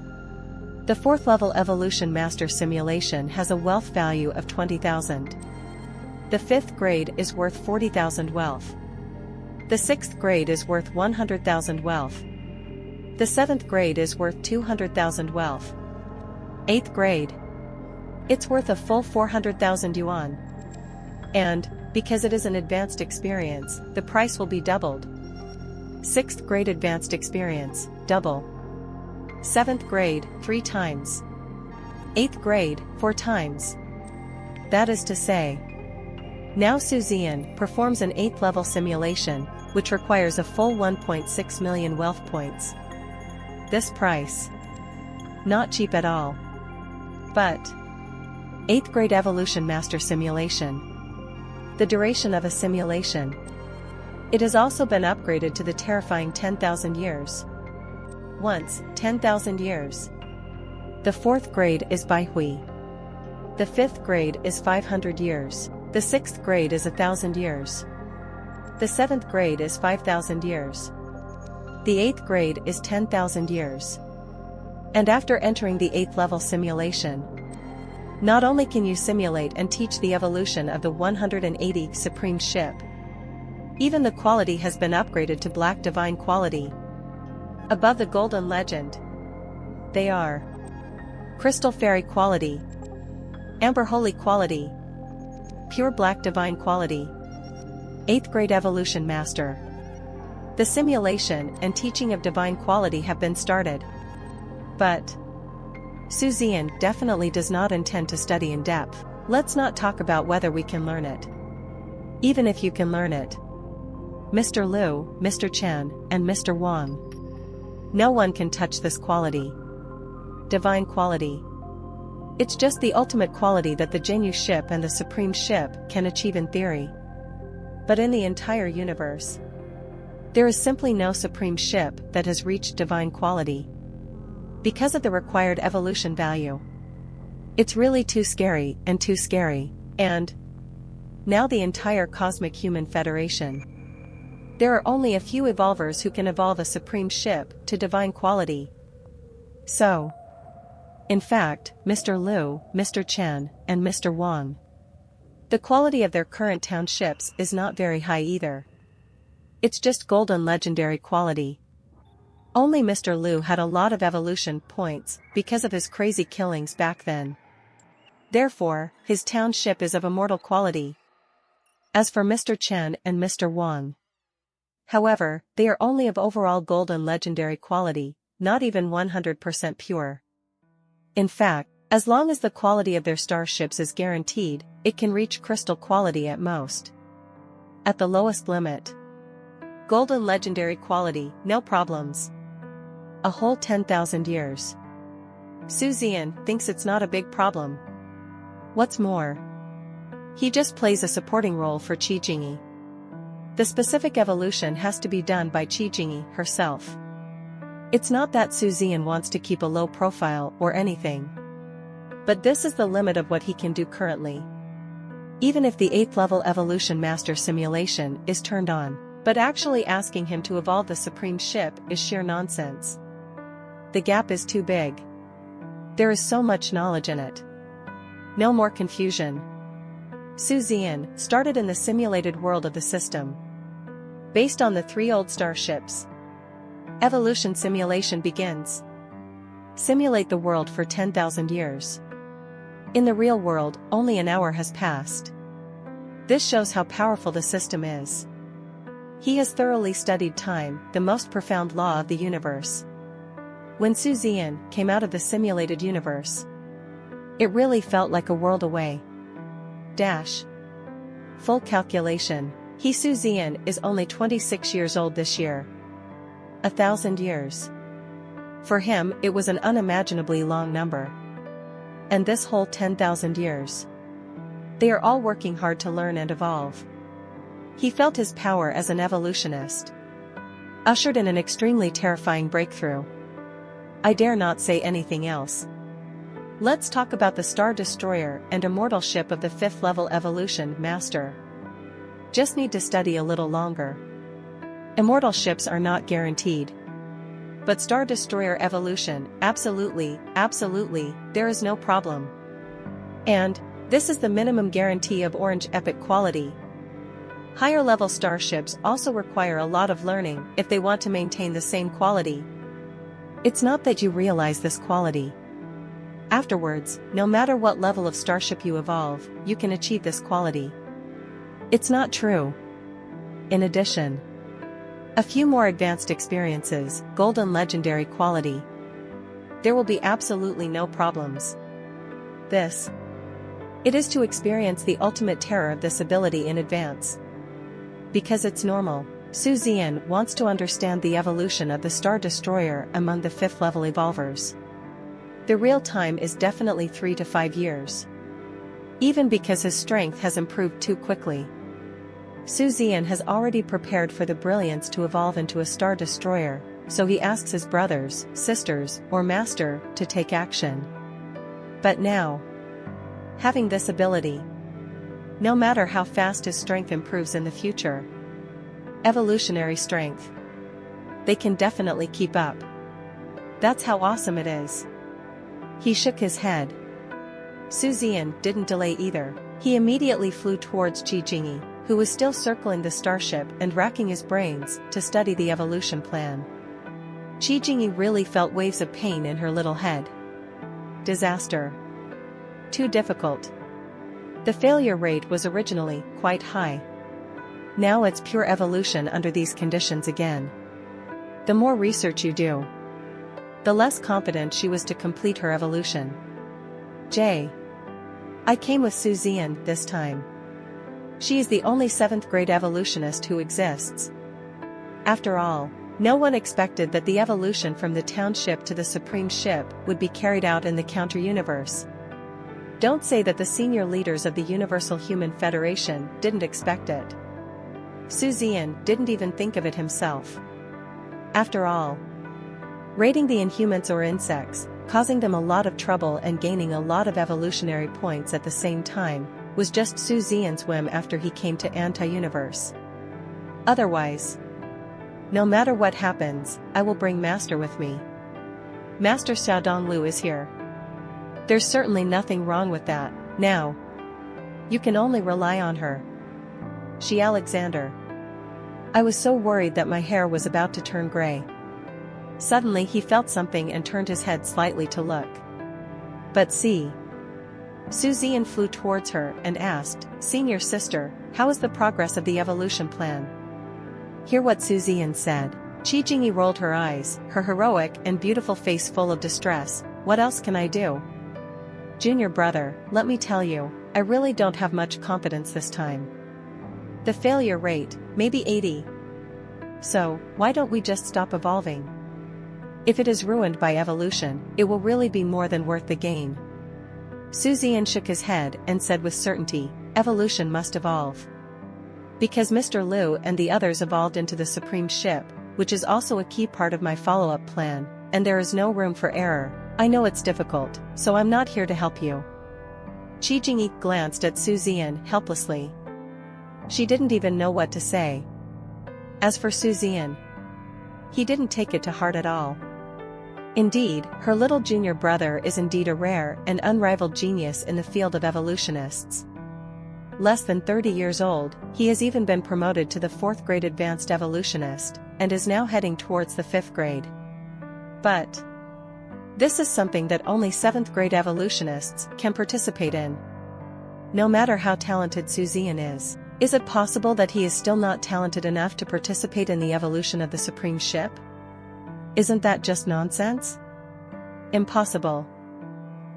The 4th level evolution master simulation has a wealth value of 20,000. The 5th grade is worth 40,000 wealth. The 6th grade is worth 100,000 wealth. The 7th grade is worth 200,000 wealth. 8th grade, it's worth a full 400,000 yuan. And, because it is an advanced experience, the price will be doubled. 6th grade advanced experience, double. 7th grade, 3 times. 8th grade, 4 times. That is to say, now Zian performs an 8th level simulation, which requires a full 1.6 million wealth points. This price. Not cheap at all. But 8th grade evolution master simulation. The duration of a simulation. It has also been upgraded to the terrifying 10,000 years. Once, 10,000 years. The 4th grade is Baihui. The 5th grade is 500 years. The 6th grade is 1,000 years. The 7th grade is 5,000 years. The 8th grade is 10,000 years. And after entering the 8th level simulation, not only can you simulate and teach the evolution of the 180 supreme ship, even the quality has been upgraded to black divine quality. Above the golden legend, they are crystal fairy quality, amber holy quality, pure black divine quality, 8th grade evolution master. The simulation and teaching of divine quality have been started. But Zian definitely does not intend to study in depth. Let's not talk about whether we can learn it. Even if you can learn it, Mr. Liu, Mr. Chen, and Mr. Wang, no one can touch this quality. Divine quality. It's just the ultimate quality that the Jinyu ship and the supreme ship can achieve in theory. But in the entire universe, there is simply no supreme ship that has reached divine quality. Because of the required evolution value. It's really too scary, and now the entire cosmic human federation. There are only a few evolvers who can evolve a supreme ship to divine quality. So, in fact, Mr. Liu, Mr. Chen, and Mr. Wang, the quality of their current townships is not very high either. It's just golden legendary quality. Only Mr. Liu had a lot of evolution points because of his crazy killings back then. Therefore, his township is of immortal quality. As for Mr. Chen and Mr. Wang, however, they are only of overall golden legendary quality, not even 100% pure. In fact, as long as the quality of their starships is guaranteed, it can reach crystal quality at most. At the lowest limit. Golden legendary quality, no problems. A whole 10,000 years. Zian thinks it's not a big problem. What's more, he just plays a supporting role for Qijingyi. The specific evolution has to be done by Qijingyi herself. It's not that Zian wants to keep a low profile or anything. But this is the limit of what he can do currently. Even if the 8th level evolution master simulation is turned on, but actually asking him to evolve the supreme ship is sheer nonsense. The gap is too big. There is so much knowledge in it. No more confusion. Zian started in the simulated world of the system. Based on the 3 old starships. Evolution simulation begins. Simulate the world for 10,000 years. In the real world, only an hour has passed. This shows how powerful the system is. He has thoroughly studied time, the most profound law of the universe. When Zian came out of the simulated universe, it really felt like a world away. Full calculation. Zian is only 26 years old this year. 1,000 years. For him, it was an unimaginably long number. And this whole 10,000 years. They are all working hard to learn and evolve. He felt his power as an evolutionist. Ushered in an extremely terrifying breakthrough. I dare not say anything else. Let's talk about the Star Destroyer and immortal ship of the 5th level evolution master. Just need to study a little longer. Immortal ships are not guaranteed. But Star Destroyer evolution, absolutely, there is no problem. And this is the minimum guarantee of orange epic quality. Higher level starships also require a lot of learning if they want to maintain the same quality. It's not that you realize this quality. Afterwards, no matter what level of starship you evolve, you can achieve this quality. It's not true. In addition, a few more advanced experiences, golden legendary quality. There will be absolutely no problems. It is to experience the ultimate terror of this ability in advance. Because it's normal, Zian wants to understand the evolution of the Star Destroyer among the 5th level evolvers. The real time is definitely 3 to 5 years. Even because his strength has improved too quickly. Zian has already prepared for the brilliance to evolve into a Star Destroyer, so he asks his brothers, sisters, or master to take action. But now, having this ability, no matter how fast his strength improves in the future, evolutionary strength, they can definitely keep up. That's how awesome it is. He shook his head. Zian didn't delay either. He immediately flew towards Qijingyi, who was still circling the starship and racking his brains to study the evolution plan. Qijingyi really felt waves of pain in her little head. Disaster. Too difficult. The failure rate was originally quite high. Now it's pure evolution under these conditions again. The more research you do, the less confident she was to complete her evolution. I came with Zian this time. She is the only 7th grade evolutionist who exists. After all, no one expected that the evolution from the township to the supreme ship would be carried out in the counter-universe. Don't say that the senior leaders of the Universal Human Federation didn't expect it. Zian didn't even think of it himself. After all, raiding the Inhumans or insects, causing them a lot of trouble and gaining a lot of evolutionary points at the same time, was just Zian's whim after he came to anti-universe. Otherwise, no matter what happens, I will bring Master with me. Master Xiaodonglu is here. There's certainly nothing wrong with that. Now, you can only rely on her. She Alexander. I was so worried that my hair was about to turn gray. Suddenly he felt something and turned his head slightly to look. But see. Zian flew towards her and asked, "Senior sister, how is the progress of the evolution plan?" Hear what Zian said. Qijingyi rolled her eyes, her heroic and beautiful face full of distress. What else can I do? Junior brother, let me tell you, I really don't have much confidence this time. The failure rate, maybe 80. So, why don't we just stop evolving? If it is ruined by evolution, it will really be more than worth the gain. Zian shook his head and said with certainty, evolution must evolve. Because Mr. Liu and the others evolved into the supreme ship, which is also a key part of my follow-up plan, and there is no room for error. I know it's difficult, so I'm not here to help you. Qi Jingyi glanced at Zian helplessly. She didn't even know what to say. As for Zian, he didn't take it to heart at all. Indeed, her little junior brother is indeed a rare and unrivaled genius in the field of evolutionists. Less than 30 years old, he has even been promoted to the 4th grade advanced evolutionist, and is now heading towards the 5th grade. But this is something that only 7th grade evolutionists can participate in. No matter how talented Zian is it possible that he is still not talented enough to participate in the evolution of the supreme ship? Isn't that just nonsense? Impossible.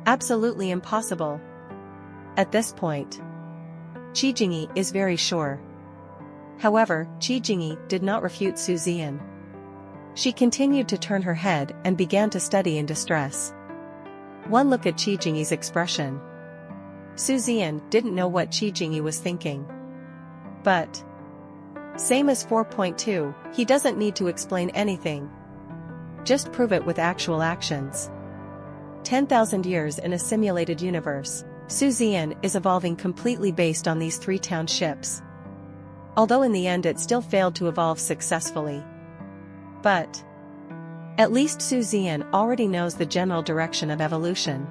Absolutely impossible. At this point, Qi Jingyi is very sure. However, Qi Jingyi did not refute Zian. She continued to turn her head and began to study in distress. One look at Qi Jingyi's expression. Zian didn't know what Qi Jingyi was thinking. But same as 4.2, he doesn't need to explain anything. Just prove it with actual actions. 10,000 years in a simulated universe, Zian is evolving completely based on these 3 townships. Although in the end it still failed to evolve successfully. But at least Zian already knows the general direction of evolution.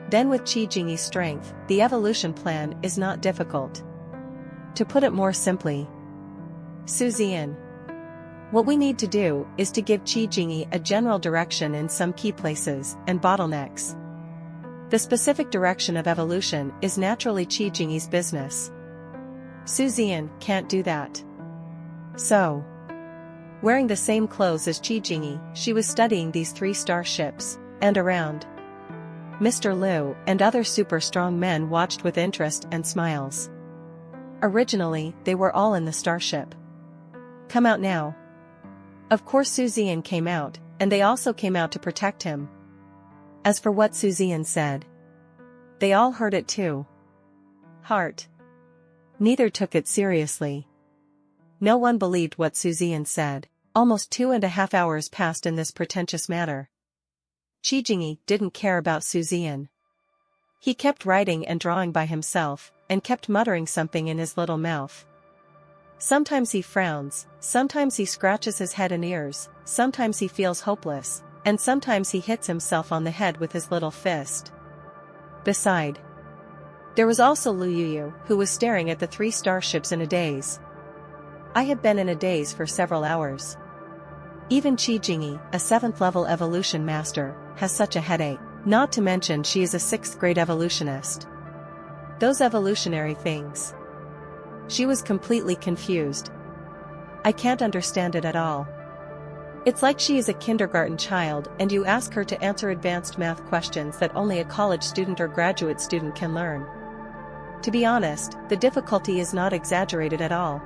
Then with Qi Jingyi's strength, the evolution plan is not difficult. To put it more simply, Zian, what we need to do is to give Qi Jingyi a general direction in some key places and bottlenecks. The specific direction of evolution is naturally Qi Jingyi's business. Zian can't do that. So, wearing the same clothes as Qi Jingyi, she was studying these 3 starships, and around. Mr. Liu and other super strong men watched with interest and smiles. Originally, they were all in the starship. Come out now. Of course Zian came out, and they also came out to protect him. As for what Zian said, they all heard it too. Heart. Neither took it seriously. No one believed what Zian said. Almost 2.5 hours passed in this pretentious matter. Qi Jingyi didn't care about Zian. He kept writing and drawing by himself, and kept muttering something in his little mouth. Sometimes he frowns, sometimes he scratches his head and ears, sometimes he feels hopeless, and sometimes he hits himself on the head with his little fist. Beside, there was also Liu Yu, who was staring at the 3 starships in a daze. I have been in a daze for several hours. Even Qi Jingyi, a 7th level evolution master, has such a headache, not to mention she is a 6th grade evolutionist. Those evolutionary things. She was completely confused. I can't understand it at all. It's like she is a kindergarten child and you ask her to answer advanced math questions that only a college student or graduate student can learn. To be honest, the difficulty is not exaggerated at all.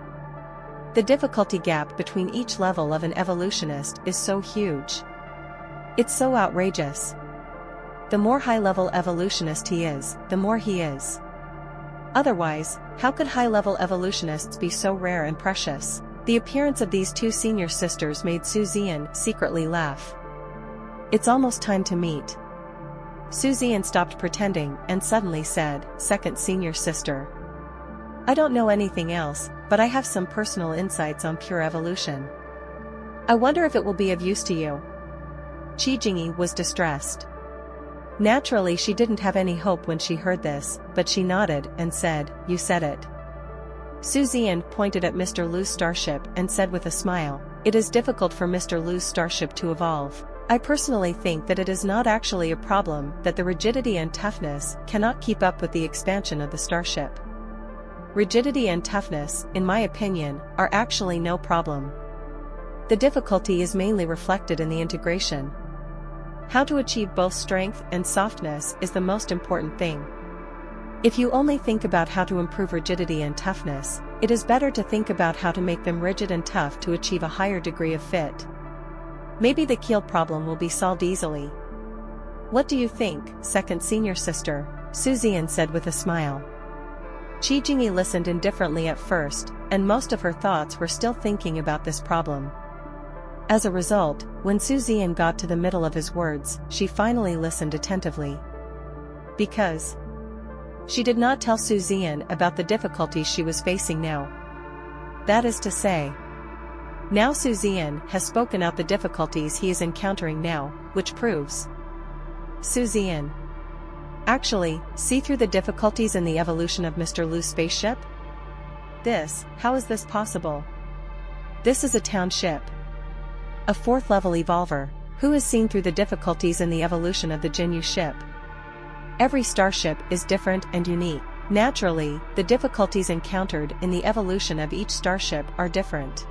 The difficulty gap between each level of an evolutionist is so huge. It's so outrageous. The more high-level evolutionist he is, the more he is. Otherwise, how could high-level evolutionists be so rare and precious? The appearance of these 2 senior sisters made Zian secretly laugh. It's almost time to meet. Zian stopped pretending and suddenly said, "Second senior sister. I don't know anything else, but I have some personal insights on pure evolution. I wonder if it will be of use to you." Qi Jingyi was distressed. Naturally she didn't have any hope when she heard this, but she nodded and said, "You said it." Zian pointed at Mr. Liu's starship and said with a smile, "It is difficult for Mr. Liu's starship to evolve. I personally think that it is not actually a problem that the rigidity and toughness cannot keep up with the expansion of the starship. Rigidity and toughness, in my opinion, are actually no problem. The difficulty is mainly reflected in the integration. How to achieve both strength and softness is the most important thing. If you only think about how to improve rigidity and toughness, it is better to think about how to make them rigid and tough to achieve a higher degree of fit. Maybe the keel problem will be solved easily. What do you think, second senior sister? Zian said with a smile. Qi Jingyi listened indifferently at first, and most of her thoughts were still thinking about this problem. As a result, when Zian got to the middle of his words, she finally listened attentively. Because she did not tell Zian about the difficulties she was facing now. That is to say, now Zian has spoken out the difficulties he is encountering now, which proves Zian actually see through the difficulties in the evolution of Mr. Lu's spaceship? How is this possible? This is a township. A 4th level evolver, who has seen through the difficulties in the evolution of the Jinyu ship. Every starship is different and unique. Naturally, the difficulties encountered in the evolution of each starship are different.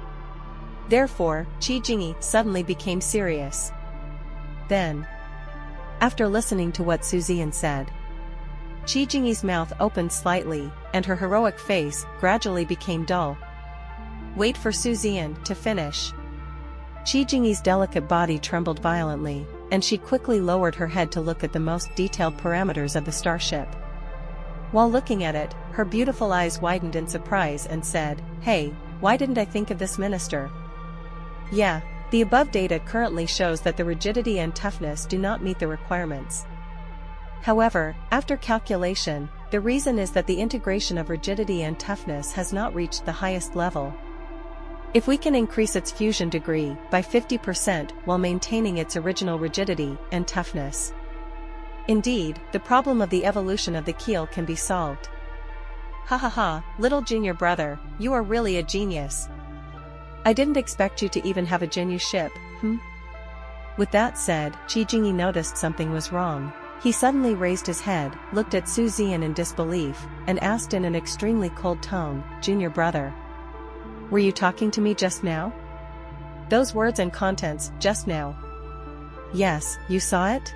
Therefore, Qi Jingyi suddenly became serious. Then, after listening to what Zian said, Qi Jingyi's mouth opened slightly, and her heroic face gradually became dull. Wait for Zian to finish. Qi Jingyi's delicate body trembled violently, and she quickly lowered her head to look at the most detailed parameters of the starship. While looking at it, her beautiful eyes widened in surprise and said, "Hey, why didn't I think of this, minister?" Yeah, the above data currently shows that the rigidity and toughness do not meet the requirements. However, after calculation, the reason is that the integration of rigidity and toughness has not reached the highest level. If we can increase its fusion degree by 50% while maintaining its original rigidity and toughness, indeed, the problem of the evolution of the keel can be solved. Ha ha ha, little junior brother, you are really a genius. I didn't expect you to even have a Jinyu ship, With that said, Qi Jingyi noticed something was wrong. He suddenly raised his head, looked at Zian in disbelief, and asked in an extremely cold tone, "Junior brother, were you talking to me just now? Those words and contents, just now." Yes, you saw it?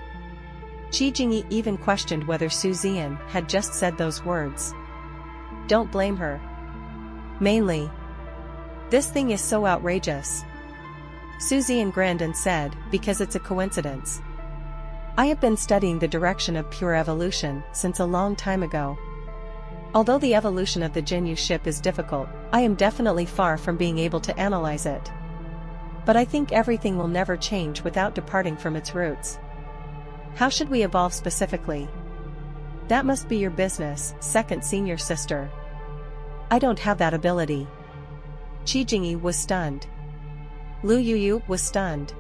Qi Jingyi even questioned whether Zian had just said those words. Don't blame her. Mainly, this thing is so outrageous. Zian grinned and said, because it's a coincidence. I have been studying the direction of pure evolution since a long time ago. Although the evolution of the Jinyu ship is difficult, I am definitely far from being able to analyze it. But I think everything will never change without departing from its roots. How should we evolve specifically? That must be your business, second senior sister. I don't have that ability. Qi Jingyi was stunned. Lu Yuyu was stunned.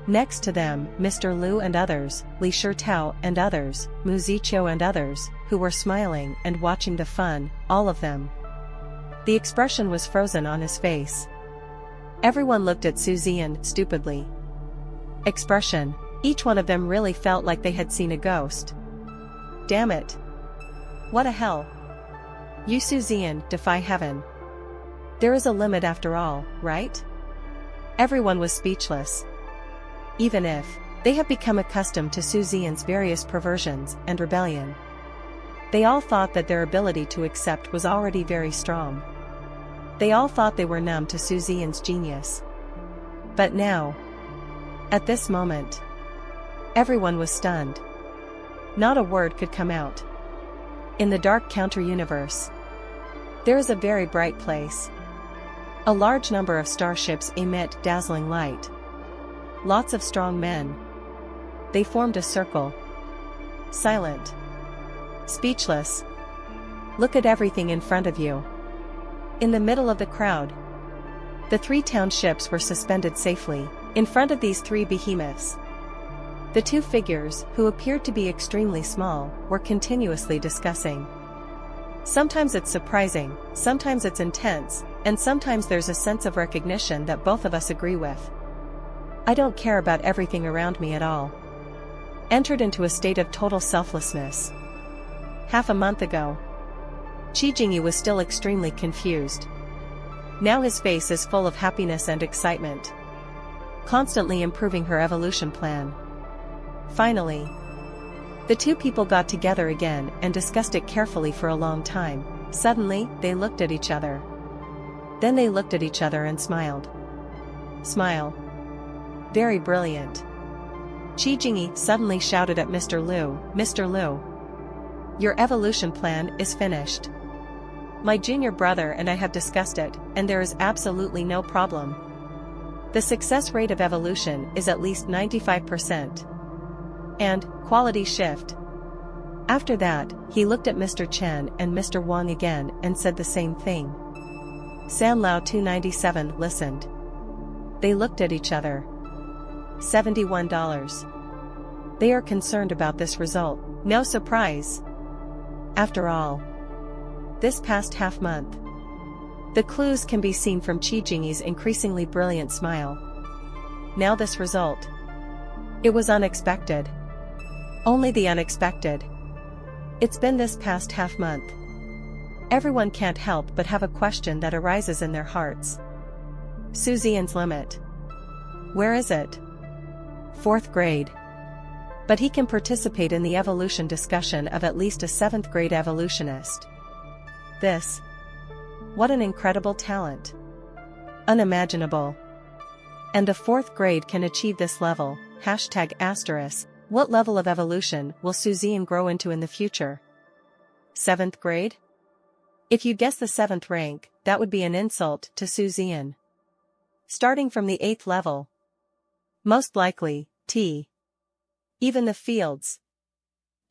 Next to them, Mr. Lu and others, Li Shitao and others, Mu Ziqiu and others, who were smiling and watching the fun, all of them. The expression was frozen on his face. Everyone looked at Zian stupidly. Expression. Each one of them really felt like they had seen a ghost. Damn it. What a hell. You Zian defy heaven. There is a limit after all, right? Everyone was speechless. Even if they have become accustomed to Zian's various perversions and rebellion, they all thought that their ability to accept was already very strong. They all thought they were numb to Zian's genius. But now, at this moment, everyone was stunned. Not a word could come out. In the dark counter-universe, there is a very bright place. A large number of starships emit dazzling light. Lots of strong men. They formed a circle. Silent. Speechless. Look at everything in front of you. In the middle of the crowd, the 3 townships were suspended safely, in front of these 3 behemoths. The 2 figures, who appeared to be extremely small, were continuously discussing. Sometimes it's surprising, sometimes it's intense, and sometimes there's a sense of recognition that both of us agree with. I don't care about everything around me at all. Entered into a state of total selflessness. Half a month ago, Qi Jingyi was still extremely confused. Now his face is full of happiness and excitement. Constantly improving her evolution plan. Finally, the 2 people got together again and discussed it carefully for a long time. Suddenly, they looked at each other. Then they looked at each other and smiled. Smile. Very brilliant. Qi Jingyi suddenly shouted at Mr. Liu, Mr. Liu. Your evolution plan is finished. My junior brother and I have discussed it, and there is absolutely no problem. The success rate of evolution is at least 95%. And, quality shift. After that, he looked at Mr. Chen and Mr. Wang again and said the same thing. San Lao 297 listened. They looked at each other. $71. They are concerned about this result, no surprise. After all, this past half month, the clues can be seen from Qi Jingyi's increasingly brilliant smile. Now this result. It was unexpected. Only the unexpected. It's been this past half month. Everyone can't help but have a question that arises in their hearts. Zian's limit. Where is it? 4th grade. But he can participate in the evolution discussion of at least a 7th grade evolutionist. This. What an incredible talent. Unimaginable. And the 4th grade can achieve this level, #**. What level of evolution will Zian grow into in the future? 7th grade? If you guess the 7th rank, that would be an insult to Zian. Starting from the 8th level. Most likely, T. Even the fields.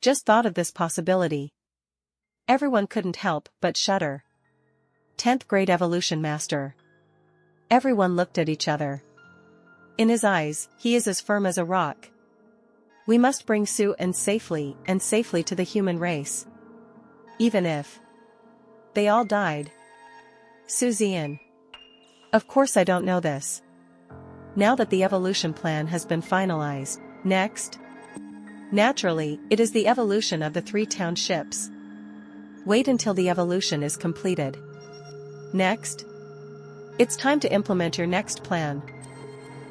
Just thought of this possibility. Everyone couldn't help but shudder. 10th grade evolution master. Everyone looked at each other. In his eyes, he is as firm as a rock. We must bring Zian safely to the human race. Even if they all died. Zian. Of course I don't know this. Now that the evolution plan has been finalized, next? Naturally, it is the evolution of the 3 townships. Wait until the evolution is completed. Next? It's time to implement your next plan.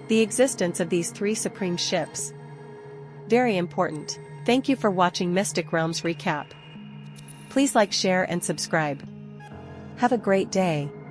The existence of these 3 supreme ships. Very important. Thank you for watching Mystic Realms Recap. Please like, share and subscribe. Have a great day.